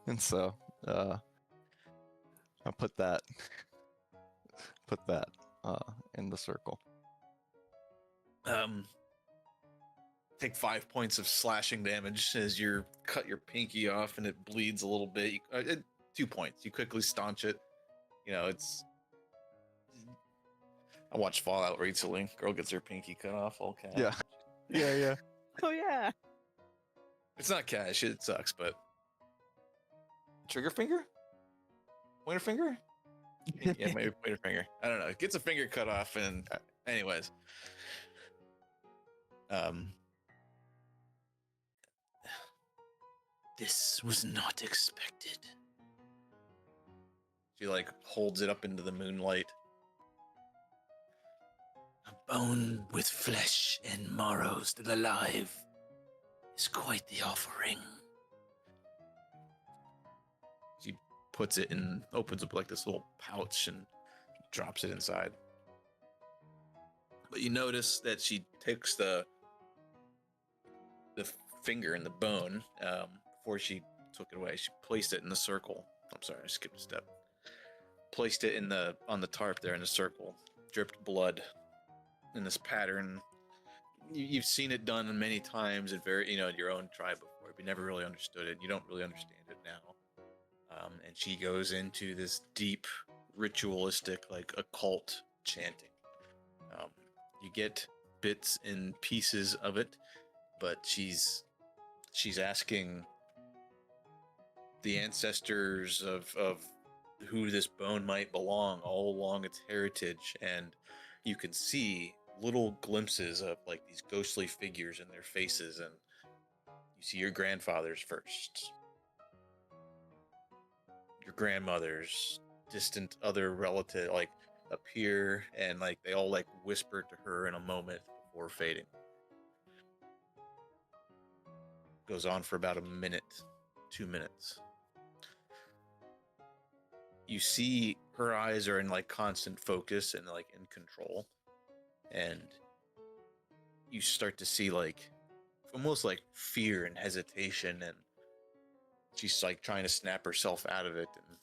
And so, I'll put that in the circle. Take 5 points of slashing damage as you cut your pinky off and it bleeds a little bit. 2 points. You quickly staunch it. It's. I watched Fallout recently. Girl gets her pinky cut off. All cash. Yeah. Oh yeah. It's not cash. It sucks, but trigger finger, pointer finger. Yeah, maybe pointer finger. I don't know. It gets a finger cut off, and anyways, This was not expected. she like holds it up into the moonlight. A bone with flesh and marrow still alive is quite the offering. She puts it in, opens up like this little pouch and drops it inside. But you notice that she takes the finger and the bone before she took it away. She placed it in the circle. I'm sorry, I skipped a step. Placed it on the tarp there in the circle. Dripped blood in this pattern. You've seen it done many times at in your own tribe before, but you never really understood it. You don't really understand it now. And she goes into this deep ritualistic, like occult chanting. You get bits and pieces of it, but she's asking the ancestors of who this bone might belong all along its heritage, and you can see little glimpses of like these ghostly figures in their faces, and you see your grandfather's first, your grandmother's, distant other relative like appear, and like they all like whisper to her in a moment before fading. Goes on for about a minute, 2 minutes. You see her eyes are in like constant focus and like in control, and you start to see like almost like fear and hesitation, and she's like trying to snap herself out of it and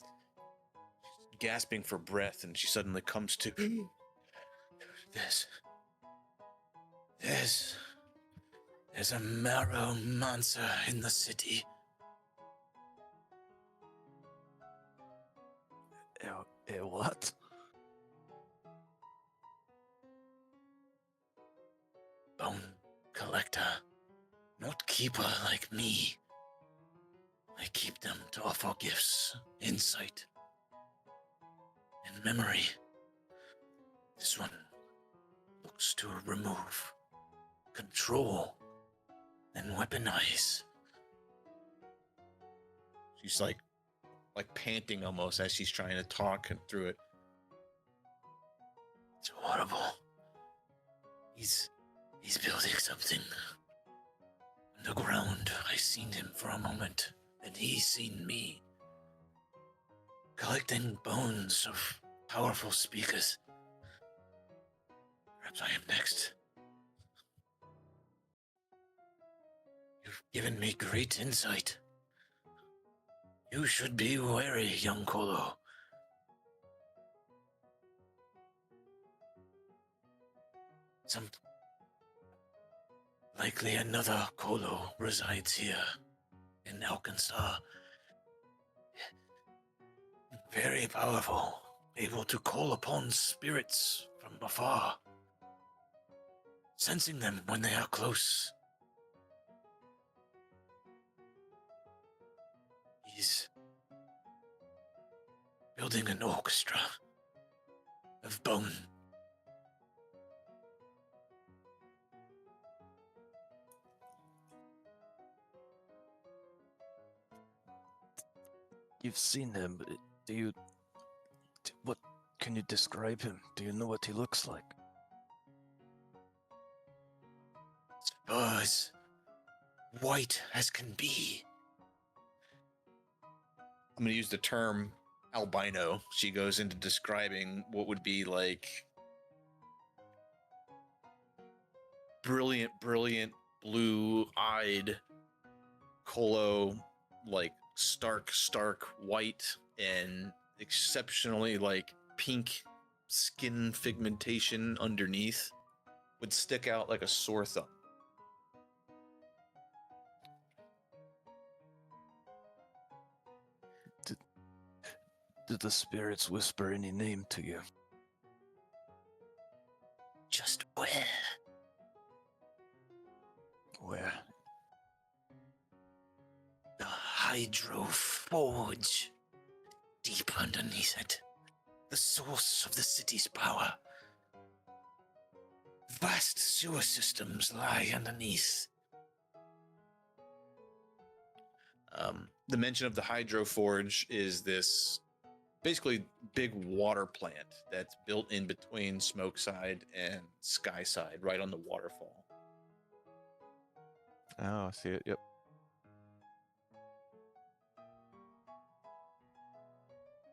she's gasping for breath, and she suddenly comes to There's a marrow monster in the city. What? Bone collector, not keeper like me. I keep them to offer gifts, insight, and memory. This one looks to remove, control, and weaponize. She's like panting almost as she's trying to talk through it. It's horrible. He's building something. Underground, I seen him for a moment, and he's seen me. Collecting bones of powerful speakers. Perhaps I am next. You've given me great insight. You should be wary, young Kolo. Likely another Kolo resides here in Alkenstar. Very powerful, able to call upon spirits from afar, sensing them when they are close. He's building an orchestra of bone. You've seen him. But what can you describe him? Do you know what he looks like? Spurs, white as can be. I'm going to use the term albino. She goes into describing what would be like brilliant blue-eyed Kolo, like stark white and exceptionally like pink skin pigmentation underneath would stick out like a sore thumb. Did the spirits whisper any name to you? Just where? Where? The Hydro Forge. Deep underneath it. The source of the city's power. Vast sewer systems lie underneath. The mention of the Hydro Forge is this basically big water plant that's built in between Smokeside and Skyside, right on the waterfall. Oh, I see it. Yep.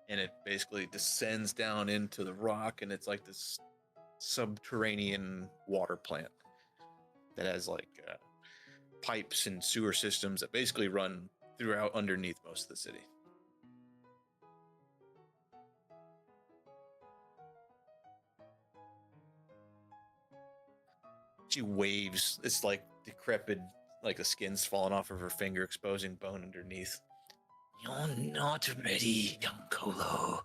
And it basically descends down into the rock, and it's like this subterranean water plant that has like pipes and sewer systems that basically run throughout underneath most of the city. She waves. It's like decrepit, like the skin's falling off of her finger, exposing bone underneath. You're not ready, young Kolo.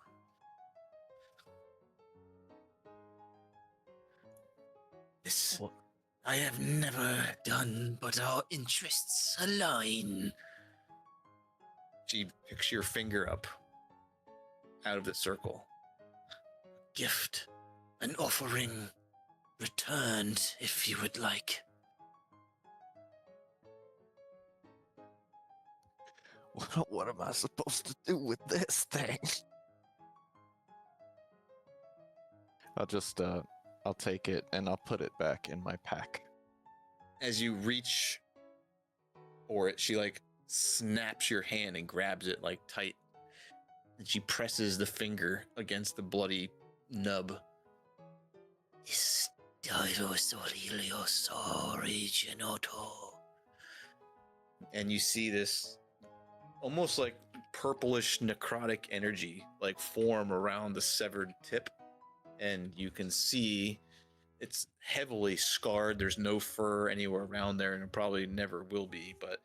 This What? I have never done, but our interests align. She picks your finger up out of the circle. Gift, an offering, returned if you would like. What am I supposed to do with this thing? I'll take it and I'll put it back in my pack. As you reach for it, she like snaps your hand and grabs it like tight. And she presses the finger against the bloody nub. And you see this almost like purplish necrotic energy like form around the severed tip. And you can see it's heavily scarred. There's no fur anywhere around there, and it probably never will be, but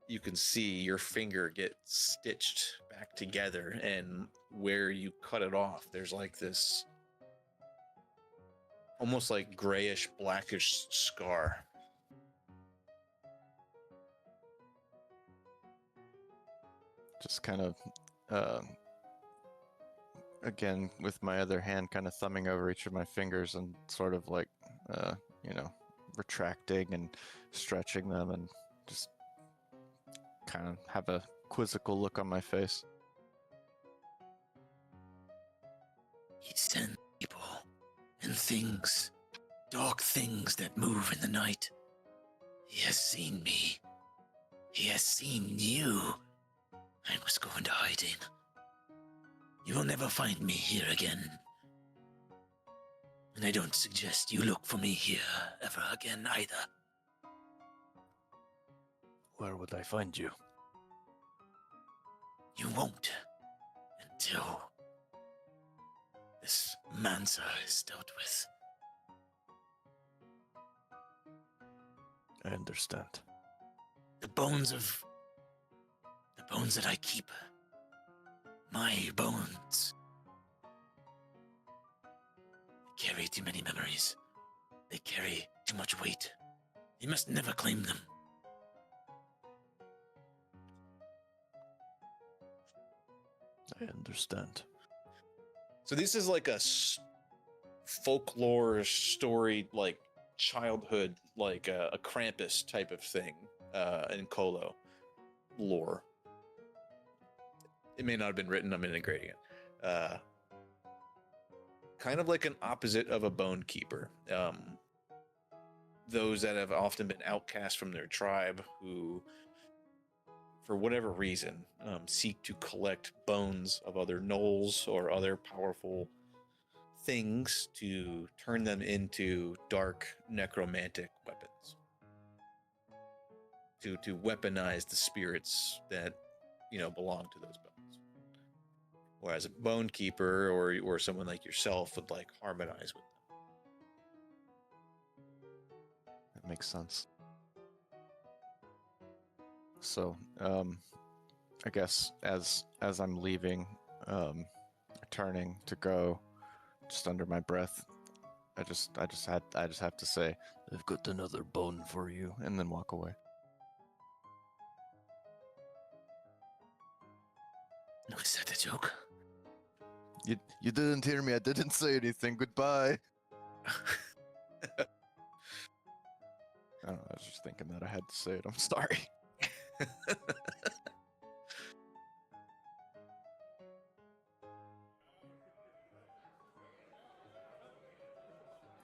you can see your finger get stitched back together, and where you cut it off, there's like this almost like grayish, blackish scar. just kind of, again, with my other hand kind of thumbing over each of my fingers and sort of like, you know, retracting and stretching them and just kind of have a quizzical look on my face. He sends people and things, dark things that move in the night. He has seen me. He has seen you. I must go into hiding. You will never find me here again. And I don't suggest you look for me here ever again either. Where would I find you? You won't until this Mansa is dealt with. I understand. The bones that I keep. My bones. They carry too many memories. They carry too much weight. You must never claim them. I understand. So this is like a folklore story, like childhood, like a Krampus type of thing in Colo lore. It may not have been written, I'm integrating it. Kind of like an opposite of a bone keeper. Those that have often been outcast from their tribe who, for whatever reason, seek to collect bones of other gnolls or other powerful things to turn them into dark necromantic weapons. To weaponize the spirits that, you know, belong to those bones. Whereas a bone keeper or someone like yourself would like harmonize with them. That makes sense. So, I guess as I'm leaving, turning to go, just under my breath, I just have to say, I've got another bone for you. and then walk away. Was that a joke? You didn't hear me. I didn't say anything. Goodbye. I don't know, I was just thinking that I had to say it. I'm sorry.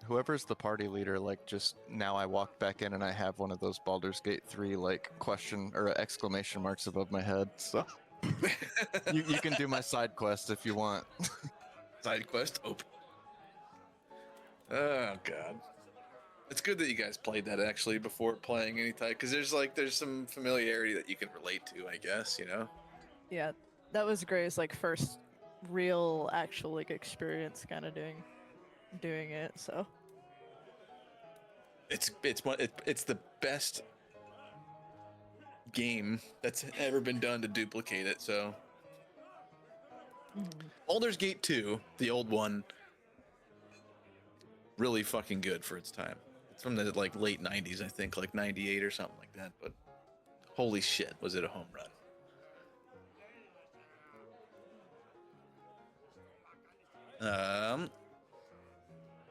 Whoever's the party leader, like, just now I walk back in and I have one of those Baldur's Gate 3, like, question or exclamation marks above my head, so you can do my side quest if you want. Side quest open. Oh god. It's good that you guys played that actually before playing any type, because there's some familiarity that you can relate to, I guess, you know? Yeah, that was Gray's like first real actual like experience kind of doing it, so It's the best game that's ever been done to duplicate it, so Baldur's Gate 2, the old one, really fucking good for its time. It's from the like late 90s, I think, like 98 or something like that, but holy shit, was it a home run.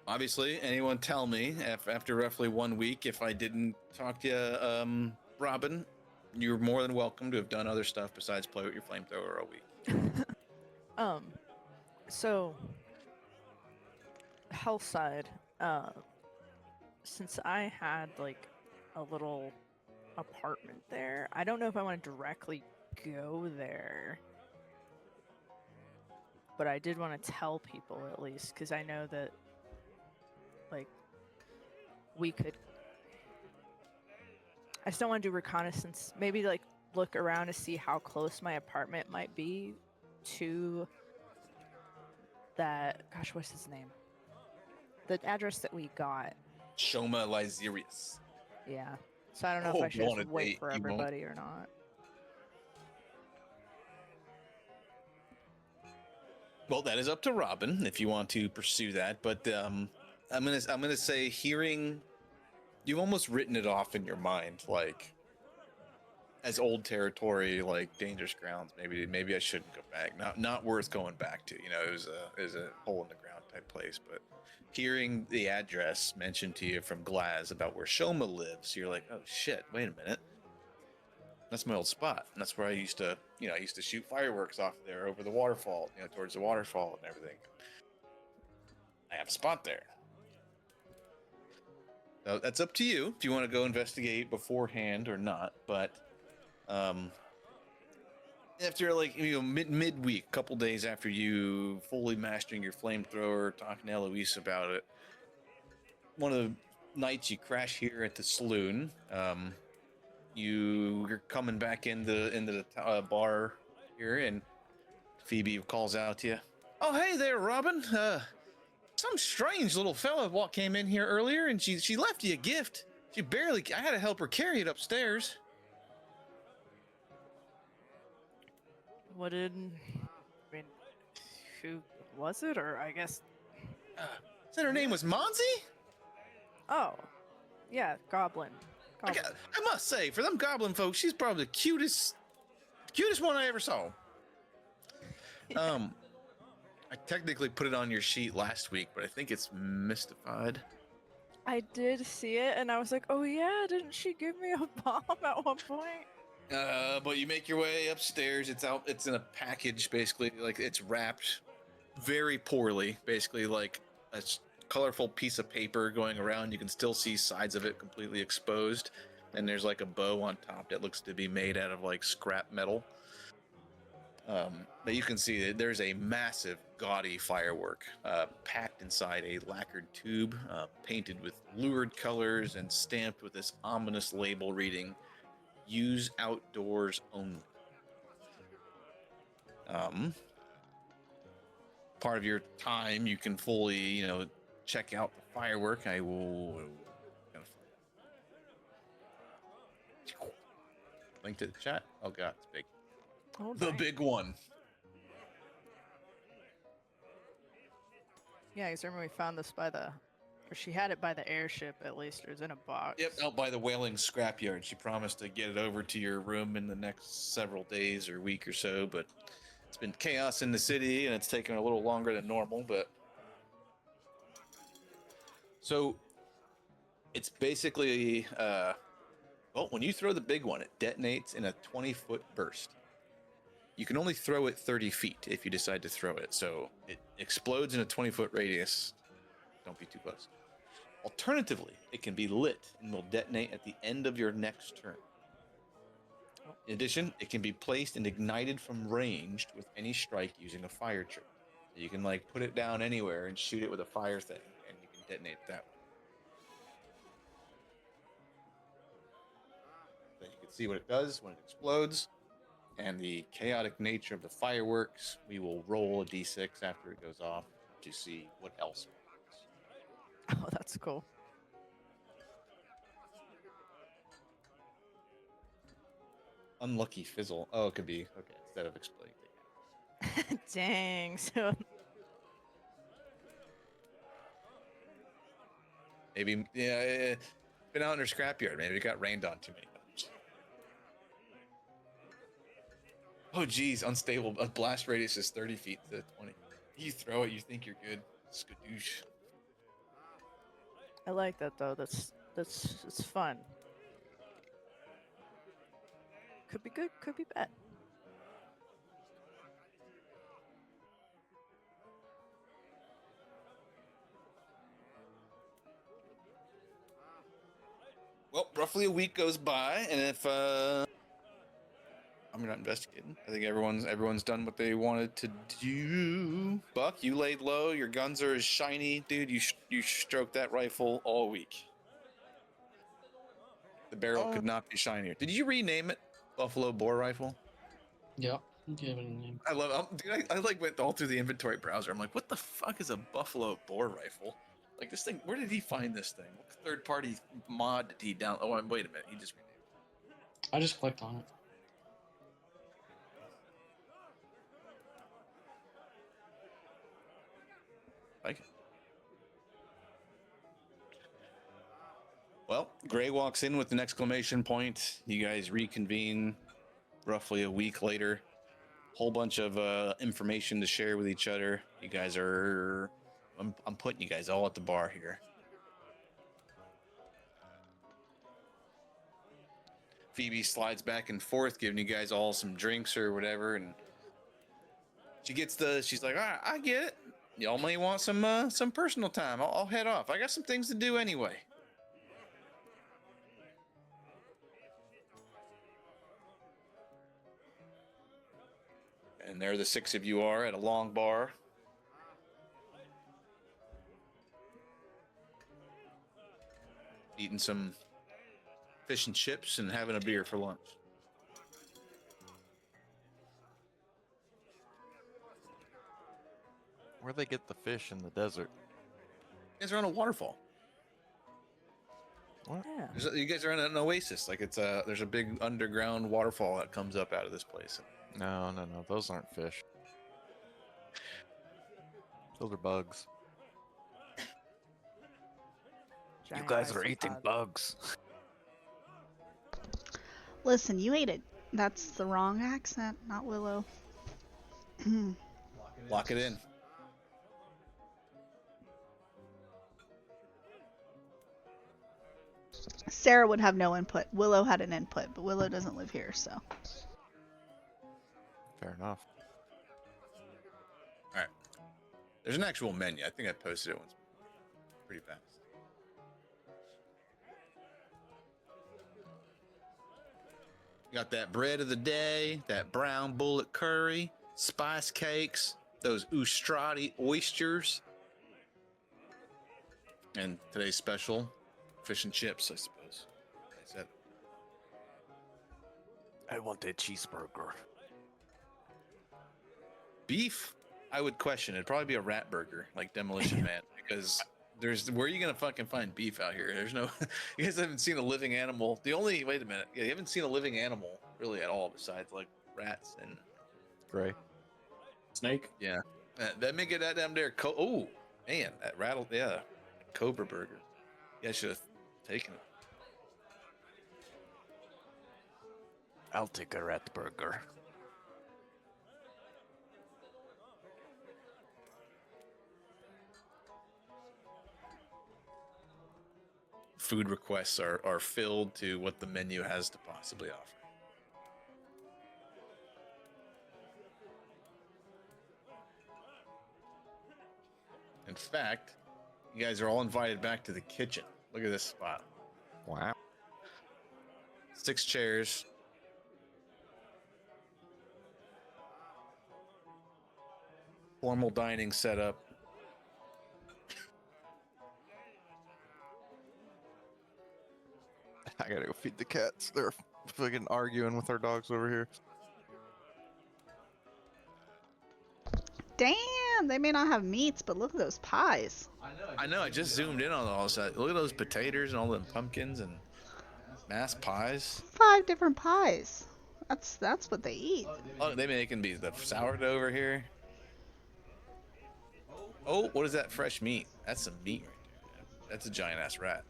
Obviously, anyone tell me after roughly 1 week if I didn't talk to you, Robin, you're more than welcome to have done other stuff besides play with your flamethrower all week. So health side, since I had like a little apartment there, I don't know if I want to directly go there, but I did want to tell people at least, because I know that like we could, I still want to do reconnaissance, maybe like look around to see how close my apartment might be to that, gosh, what's his name, the address that we got. Shoma Lysirius. Yeah, so I don't know if I should just wait for everybody or not. Well, that is up to Robin if you want to pursue that, but I'm gonna say, hearing you've almost written it off in your mind, like as old territory, like dangerous grounds. Maybe I shouldn't go back. Not worth going back to. You know, it was a hole in the ground type place. But hearing the address mentioned to you from Glaz about where Shoma lives, you're like, oh shit, wait a minute. That's my old spot. And that's where I used to shoot fireworks off there over the waterfall, towards the waterfall and everything. I have a spot there. So that's up to you if you want to go investigate beforehand or not. But after midweek, a couple days after you fully mastering your flamethrower, talking to Eloise about it, one of the nights you crash here at the saloon. You're coming back into the bar here, and Phoebe calls out to you. Oh, hey there, Robin. Some strange little fella came in here earlier, and she left you a gift. I had to help her carry it upstairs. What did... I mean, who was it? Or I guess... Said her name was Monzi? Oh, yeah, Goblin. I must say, for them goblin folks, she's probably the cutest one I ever saw. I technically put it on your sheet last week, but I think it's mystified. I did see it, and I was like, oh yeah, didn't she give me a bomb at one point? But you make your way upstairs. It's in a package, basically. Like, it's wrapped very poorly, basically, like a colorful piece of paper going around. You can still see sides of it completely exposed, and there's like a bow on top that looks to be made out of like scrap metal. But you can see that there's a massive, gaudy firework packed inside a lacquered tube, painted with lurid colors and stamped with this ominous label reading, "Use outdoors only." Part of your time, you can fully, check out the firework. I will link to the chat. Oh god, it's big. Oh, the nice. big one. Yeah, because remember we found this or she had it by the airship at least. It was in a box. Yep, out by the Whaling Scrapyard. She promised to get it over to your room in the next several days or week or so, but it's been chaos in the city and it's taken a little longer than normal, but... So, it's basically, when you throw the big one, it detonates in a 20-foot burst. You can only throw it 30 feet if you decide to throw it, so it explodes in a 20-foot radius. Don't be too close. Alternatively, it can be lit and will detonate at the end of your next turn. In addition, it can be placed and ignited from range with any strike using a fire trigger. So you can put it down anywhere and shoot it with a fire thing, and you can detonate it that way. So you can see what it does when it explodes, and the chaotic nature of the fireworks. We will roll a d6 after it goes off to see what else. Oh, that's cool. Unlucky fizzle. Oh, it could be okay instead of exploding. Dang. So Maybe been out in her scrapyard. Maybe it got rained on too many times. Oh geez, unstable. A blast radius is 30 feet to 20. You throw it, you think you're good. Skadoosh. I like that though. It's fun. Could be good, could be bad. Well, roughly a week goes by, and if I'm not investigating, I think everyone's done what they wanted to do. Buck, you laid low. Your guns are as shiny, dude. You stroked that rifle all week. The barrel could not be shinier. Did you rename it Buffalo Bore Rifle? Yep. Give it a name. I love it. Dude, I went all through the inventory browser. I'm like, what the fuck is a Buffalo Bore Rifle? Like, this thing, where did he find this thing? What third-party mod did he download? Oh, wait a minute. He just renamed it. I just clicked on it. Like it. Well, Gray walks in with an exclamation point. You guys reconvene roughly a week later. Whole bunch of information to share with each other. You guys are... I'm putting you guys all at the bar here. Phoebe slides back and forth, giving you guys all some drinks or whatever, and she's like, all right, I get it. Y'all may want some personal time. I'll head off. I got some things to do anyway. And there the six of you are at a long bar. Eating some fish and chips and having a beer for lunch. Where they get the fish in the desert? You guys are on a waterfall. What? Yeah. You guys are in an oasis. Like there's a big underground waterfall that comes up out of this place. No. Those aren't fish. Those are bugs. Giant You guys are eating isopod. bugs. Listen, you ate it. That's the wrong accent, not Willow. Lock it in. Sarah would have no input. Willow had an input, but Willow doesn't live here, so. Fair enough. All right. There's an actual menu. I think I posted it once. Pretty fast. You got that bread of the day, that brown bullet curry, spice cakes, those Ustrati oysters, and today's special, fish and chips, I suppose. Is that... I want a cheeseburger. Beef? I would question. It'd probably be a rat burger, like Demolition Man, because where are you gonna fucking find beef out here? There's no. You guys haven't seen a living animal. Wait a minute. Yeah, you haven't seen a living animal really at all besides like rats and Gray. Snake? yeah. That make it that damn there. Oh man, that rattled. Yeah, Cobra burger. Yeah, I should have taken it. I'll take a rat burger. Food requests are filled to what the menu has to possibly offer. In fact, you guys are all invited back to the kitchen. Look at this spot. Wow. 6 chairs. Formal dining setup. I gotta go feed the cats. They're fucking arguing with our dogs over here. Damn, they may not have meats, but look at those pies. I know. I just zoomed in on all that. Look at those potatoes and all them pumpkins and mass pies. 5 different pies. That's what they eat. Oh, they making be the sourdough over here. Oh, what is that fresh meat? That's some meat right there. That's a giant ass rat.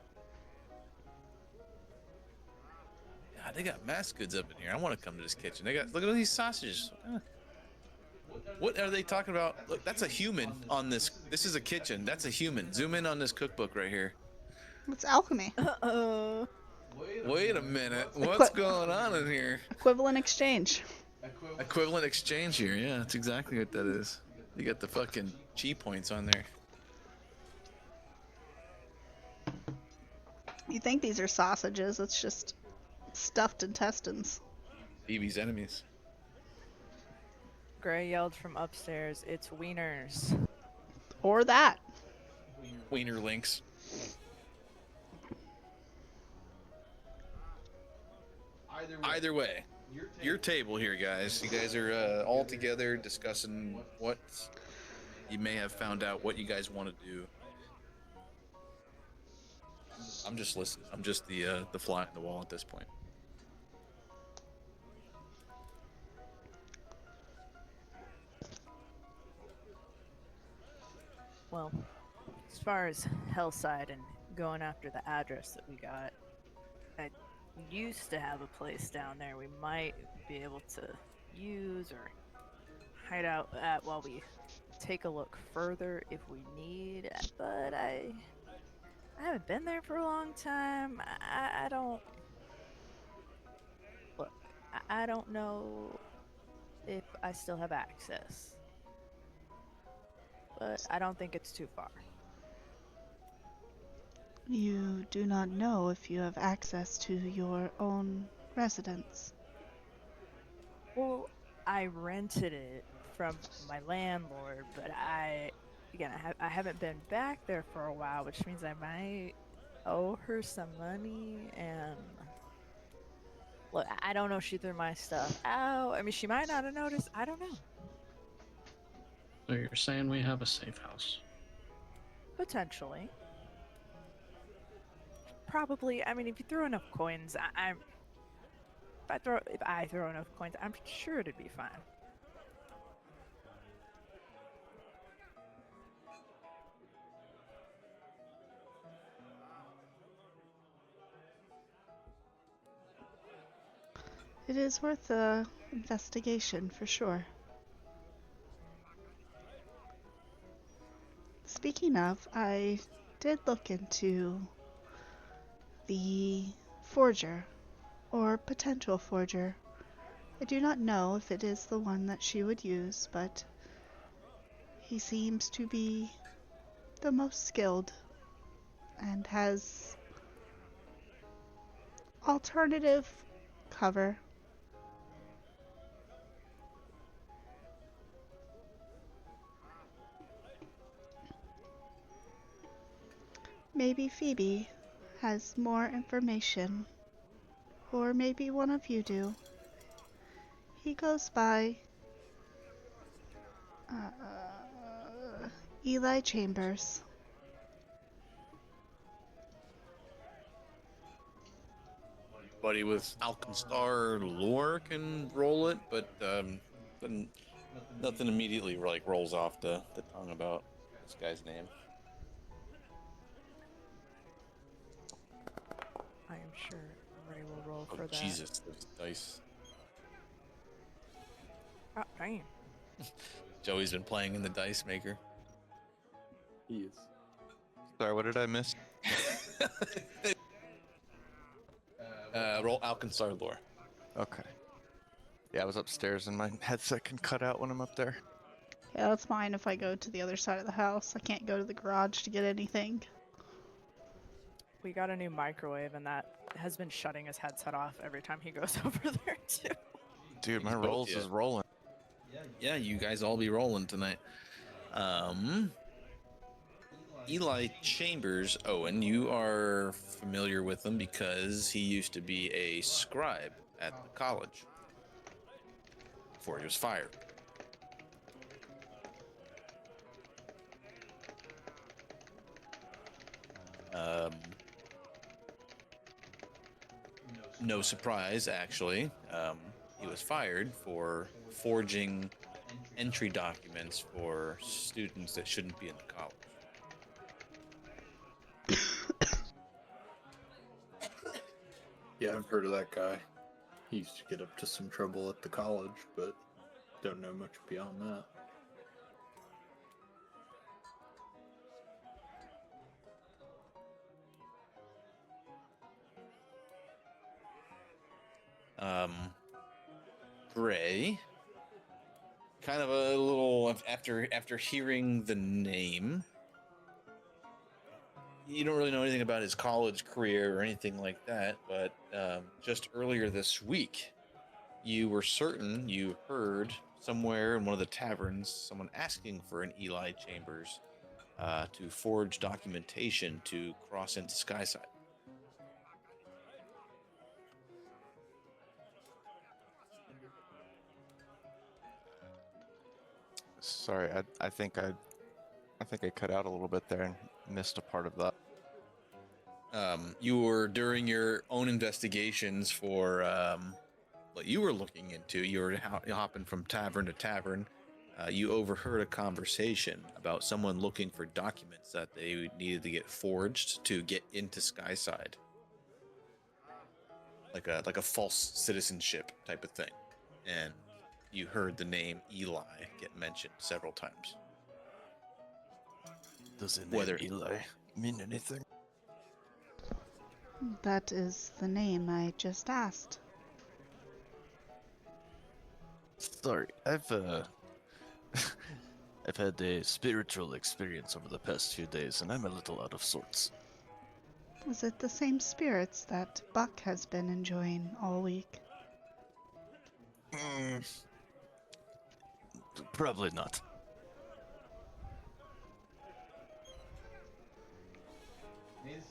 God, they got mass goods up in here. I want to come to this kitchen. Look at all these sausages. What are they talking about? Look, that's a human on this. This is a kitchen. That's a human. Zoom in on this cookbook right here. It's alchemy. Uh-oh. Wait a minute. What's going on in here? Equivalent exchange. Equivalent exchange here. Yeah, that's exactly what that is. You got the fucking G points on there. You think these are sausages? It's just stuffed intestines. Evie's enemies. Gray yelled from upstairs, "It's wieners." Or that. Wiener links. Either way, your table here, guys. You guys are all together discussing what you may have found out, what you guys want to do. I'm just listening. I'm just the fly on the wall at this point. Well, as far as Hellside and going after the address that we got. I used to have a place down there we might be able to use or hide out at while we take a look further if we need. But I haven't been there for a long time. I don't look. I don't know if I still have access, but I don't think it's too far. You do not know if you have access to your own residence. Well, I rented it from my landlord, but I haven't been back there for a while, which means I might owe her some money. And look, I don't know if she threw my stuff out. I mean, she might not have noticed. I don't know. So you're saying we have a safe house? Potentially. Probably. I mean, if you throw enough coins, if I throw enough coins, I'm sure it'd be fine. It is worth a investigation for sure. Speaking of, I did look into the forger, or potential forger. I do not know if it is the one that she would use, but he seems to be the most skilled and has alternative cover. Maybe Phoebe has more information, or maybe one of you do. He goes by Eli Chambers. Buddy with Alkenstar lore can roll it, but nothing immediately like rolls off the tongue about this guy's name. I am sure Ray will roll Oh for that. Jesus, those dice. Oh, dang. Joey's been playing in the dice maker. He is. Sorry, what did I miss? Roll Alkenstar lore. Okay. Yeah, I was upstairs and my headset can cut out when I'm up there. Yeah, that's mine if I go to the other side of the house. I can't go to the garage to get anything. We got a new microwave, and that has been shutting his headset off every time he goes over there, too. Dude, my Both, rolls yeah. is rolling. Yeah, you guys all be rolling tonight. Eli Chambers, Owen, you are familiar with him because he used to be a scribe at the college before he was fired. No surprise, actually. He was fired for forging entry documents for students that shouldn't be in the college. Yeah, I've heard of that guy. He used to get up to some trouble at the college, but don't know much beyond that. Gray, kind of a little after hearing the name, you don't really know anything about his college career or anything like that, but just earlier this week, you were certain you heard somewhere in one of the taverns someone asking for an Eli Chambers to forge documentation to cross into Skyside. Sorry, I think I cut out a little bit there and missed a part of that. You were during your own investigations for what you were looking into. You were hopping from tavern to tavern, you overheard a conversation about someone looking for documents that they needed to get forged to get into Skyside, like a false citizenship type of thing, and you heard the name Eli get mentioned several times. Does the name Whether Eli mean anything? That is the name I just asked. Sorry, I've I've had a spiritual experience over the past few days, and I'm a little out of sorts. Is it the same spirits that Buck has been enjoying all week? Probably not.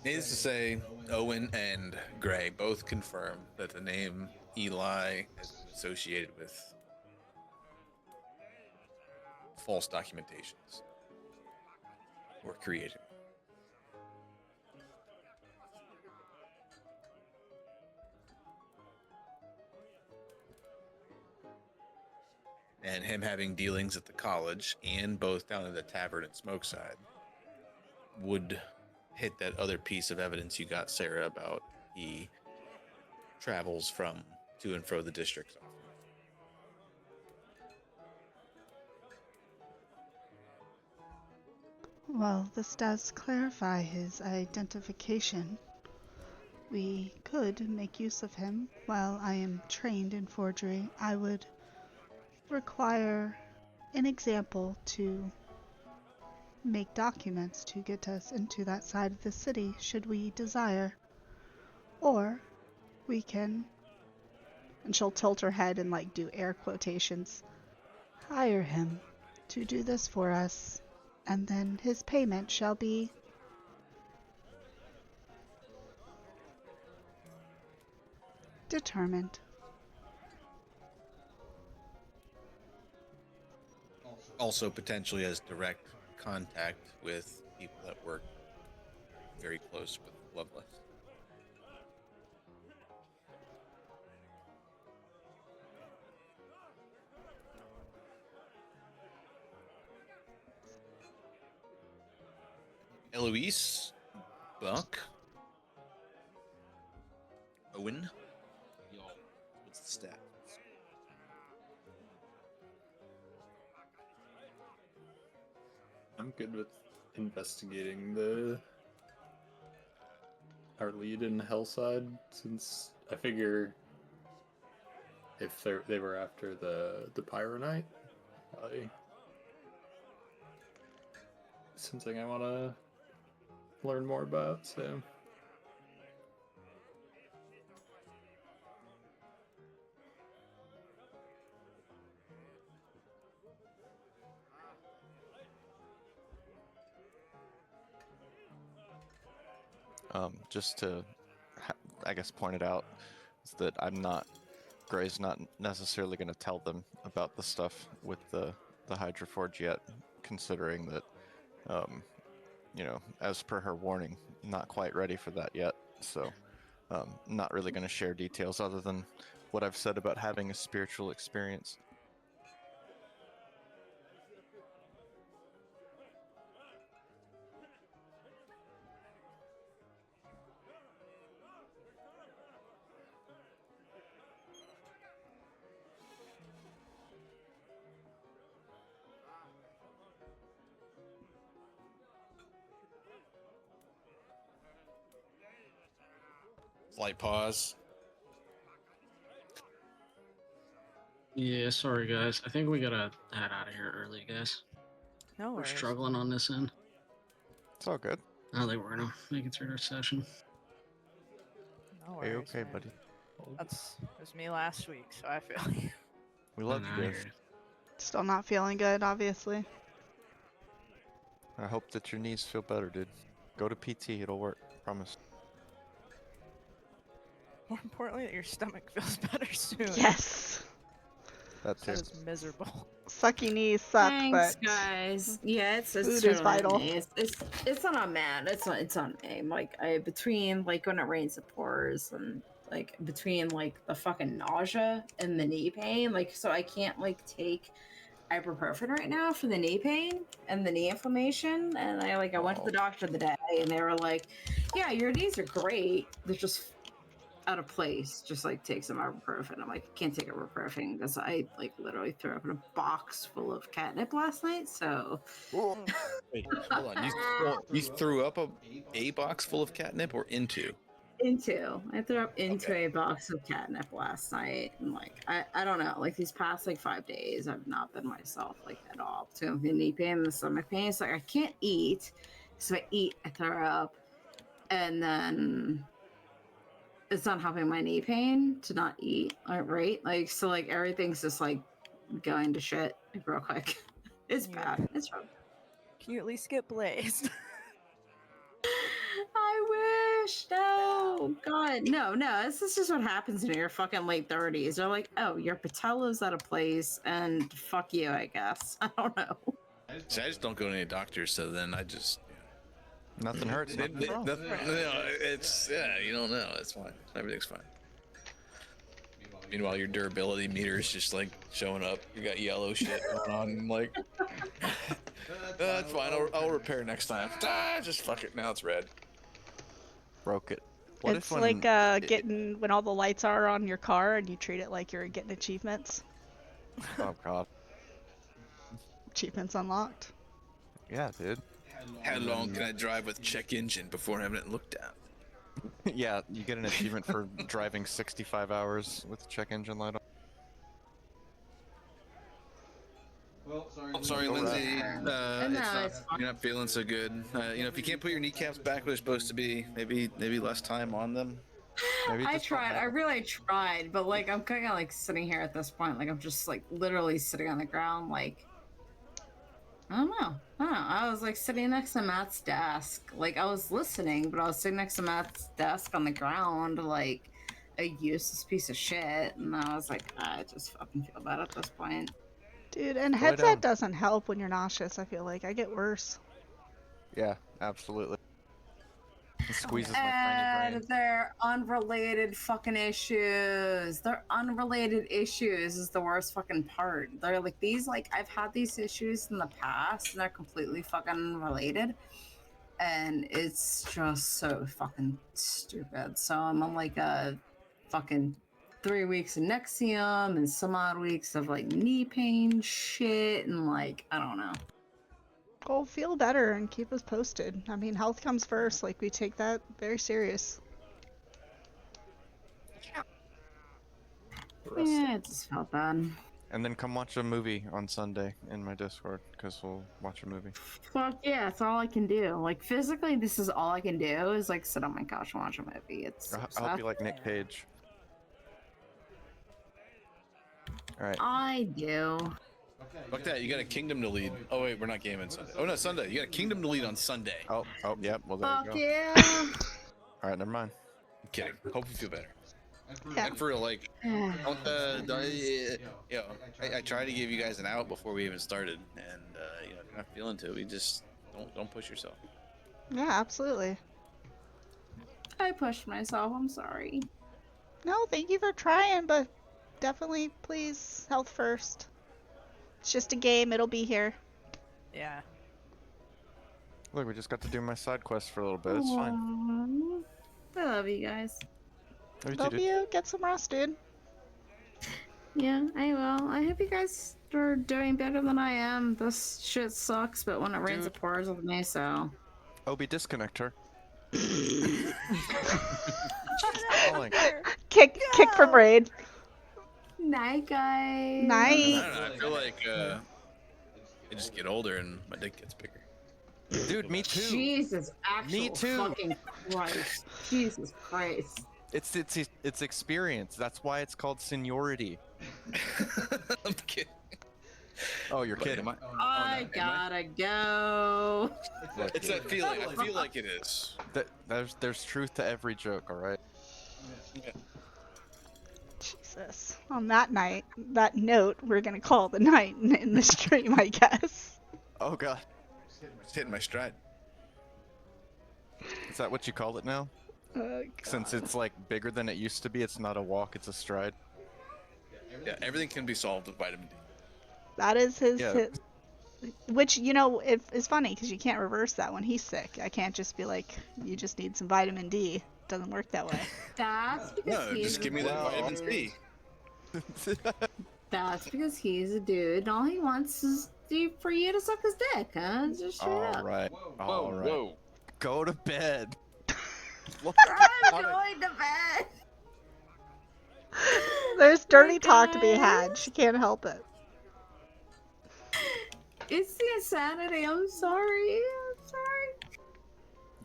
Needless to say, Owen and Gray both confirm that the name Eli has been associated with false documentations or created. And him having dealings at the college and both down at the tavern and Smokeside would hit that other piece of evidence you got, Sarah, about he travels from to and fro the district. Well, this does clarify his identification. We could make use of him. While I am trained in forgery, I would require an example to make documents to get us into that side of the city, should we desire. Or we can, and she'll tilt her head and like do air quotations, hire him to do this for us, and then his payment shall be determined. Also potentially as direct contact with people that work very close with Lovelace. Eloise, Buck, Owen, y'all. What's the stat? I'm good with investigating our lead in Hellside, since I figure if they were after the Pyro Knight, probably something I want to learn more about. So. Just to, I guess, point it out, is that Gray's not necessarily going to tell them about the stuff with the Hydra Forge yet, considering that, as per her warning, not quite ready for that yet. So, not really going to share details other than what I've said about having a spiritual experience. Slight pause. Yeah, sorry guys. I think we gotta head out of here early, guys. No We're worries. struggling on this end. It's all good. I don't think we're gonna make it through our session. No Hey, worries. okay, man. buddy. It was me last week, so I feel you. We love I you hear guys. you. Still not feeling good, obviously. I hope that your knees feel better, dude. Go to PT, it'll work. Promise. More importantly, that your stomach feels better soon. Yes. That too. That is miserable. Sucky knees suck, Thanks, but guys. Yeah, it's food is totally vital. me. It's not on Matt. It's on me. Like between like when it rains it pours, and like between like the fucking nausea and the knee pain, like so I can't like take ibuprofen right now for the knee pain and the knee inflammation. And I went to the doctor the day, and they were like, "Yeah, your knees are great. They're just out of place. Just like take some ibuprofen." I'm like, "I can't take ibuprofen because I literally threw up in a box full of catnip last night." So Wait, hold on. You threw up a box full of catnip or into? I threw up into Okay. a box of catnip last night, and I don't know, these past 5 days I've not been myself at all. So the knee pain and the stomach pain, it's I can't eat, so I eat, I throw up, and then it's not helping my knee pain to not eat, right? So everything's just going to shit real quick. It's Yeah. bad. It's rough. Can you at least get blazed? I wish. No, God, no. This is just what happens in your fucking late 30s. They're like, oh, your patella's out of place, and fuck you, I guess. I don't know. See, I just don't go to any doctors, so then I just. Nothing hurts. Nothing's wrong. It's you don't know. It's fine. Everything's fine. Meanwhile, your durability meter is just showing up. You got yellow shit going on. I'm like, that's fine. I'll repair next time. Just fuck it. Now it's red. Broke it. It's like getting when all the lights are on your car and you treat it like you're getting achievements. Oh god. Achievements unlocked. Yeah, dude. How long can I drive with check engine before having it looked at? Yeah, you get an achievement for driving 65 hours with the check engine light on. I'm sorry, Lindsay. You're not feeling so good. If you can't put your kneecaps back where they're supposed to be, maybe less time on them. Maybe I tried. I really tried, but I'm kind of sitting here at this point. I'm just literally sitting on the ground. I don't know. I was sitting next to Matt's desk. I was listening, but I was sitting next to Matt's desk on the ground, a useless piece of shit. And I was I just fucking feel bad at this point. Dude, and headset doesn't help when you're nauseous, I feel like. I get worse. Yeah, absolutely. It squeezes my And tiny brain. they're unrelated fucking issues. They're unrelated issues is the worst fucking part. They're these, I've had these issues in the past and they're completely fucking unrelated. And it's just so fucking stupid. So I'm on a fucking 3 weeks of Nexium and some odd weeks of knee pain shit and I don't know. Go feel better and keep us posted. I mean, health comes first. We take that very serious. Yeah, it just felt bad. And then come watch a movie on Sunday in my Discord, because we'll watch a movie. Fuck yeah, it's all I can do. Physically, this is all I can do is sit on my couch and watch a movie. It's I hope you like Nick Cage. Alright. I do. Fuck that, you got a kingdom to lead. Oh wait, we're not gaming Sunday. Oh no, Sunday. You got a kingdom to lead on Sunday. Oh, yep. Well, there Fuck you go. yeah. Alright, never mind. I'm kidding. Hope you feel better. Yeah. And for real, I try to give you guys an out before we even started, and if you're not feeling to it, we just don't push yourself. Yeah, absolutely. I pushed myself. I'm sorry. No, thank you for trying, but definitely, please, health first. It's just a game. It'll be here. Yeah. Look, we just got to do my side quest for a little bit. It's fine. I love you guys. Love you. Get some rest, dude. Yeah, I will. I hope you guys are doing better than I am. This shit sucks, but when it rains, it pours with me, so. Obi, disconnect her. Kick from raid. Night, guys. Night. I don't know. I feel like I just get older and my dick gets bigger. Dude, me too. Jesus, Me too. fucking Christ. Jesus Christ. It's experience. That's why it's called seniority. I'm kidding. Oh, you're kidding. I gotta go. It's that feeling. I feel like it is. There's truth to every joke, all right? Yeah. Jesus. On that note, we're gonna call the night in the stream, I guess. Oh god. Just hitting my stride. Is that what you call it now? Since it's bigger than it used to be, it's not a walk, it's a stride. Yeah, everything can be solved with vitamin D. That is his, Yeah. his which, you know, is funny because you can't reverse that when he's sick. I can't just be like, you just need some vitamin D. It doesn't work that way. That's because No, he's just a give me that vitamin C. dude. That's because he's a dude, and all he wants is for you to suck his dick, huh? Just straight All up. right. All right. Whoa. Go to bed. I'm going to bed. There's dirty My talk to be had. guys. She can't help it. It's the insanity. I'm sorry. I'm sorry.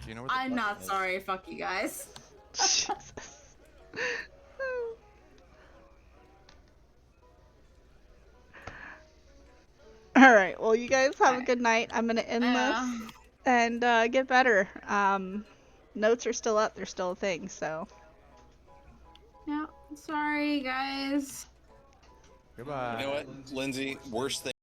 Do you know where the I'm button not is? sorry. Fuck you guys. Jesus. All right. Well, you guys have a good night. I'm gonna end this and get better. Notes are still up. They're still a thing. So. Yeah. Sorry, guys. Goodbye. You know what, Lindsay? Worst thing.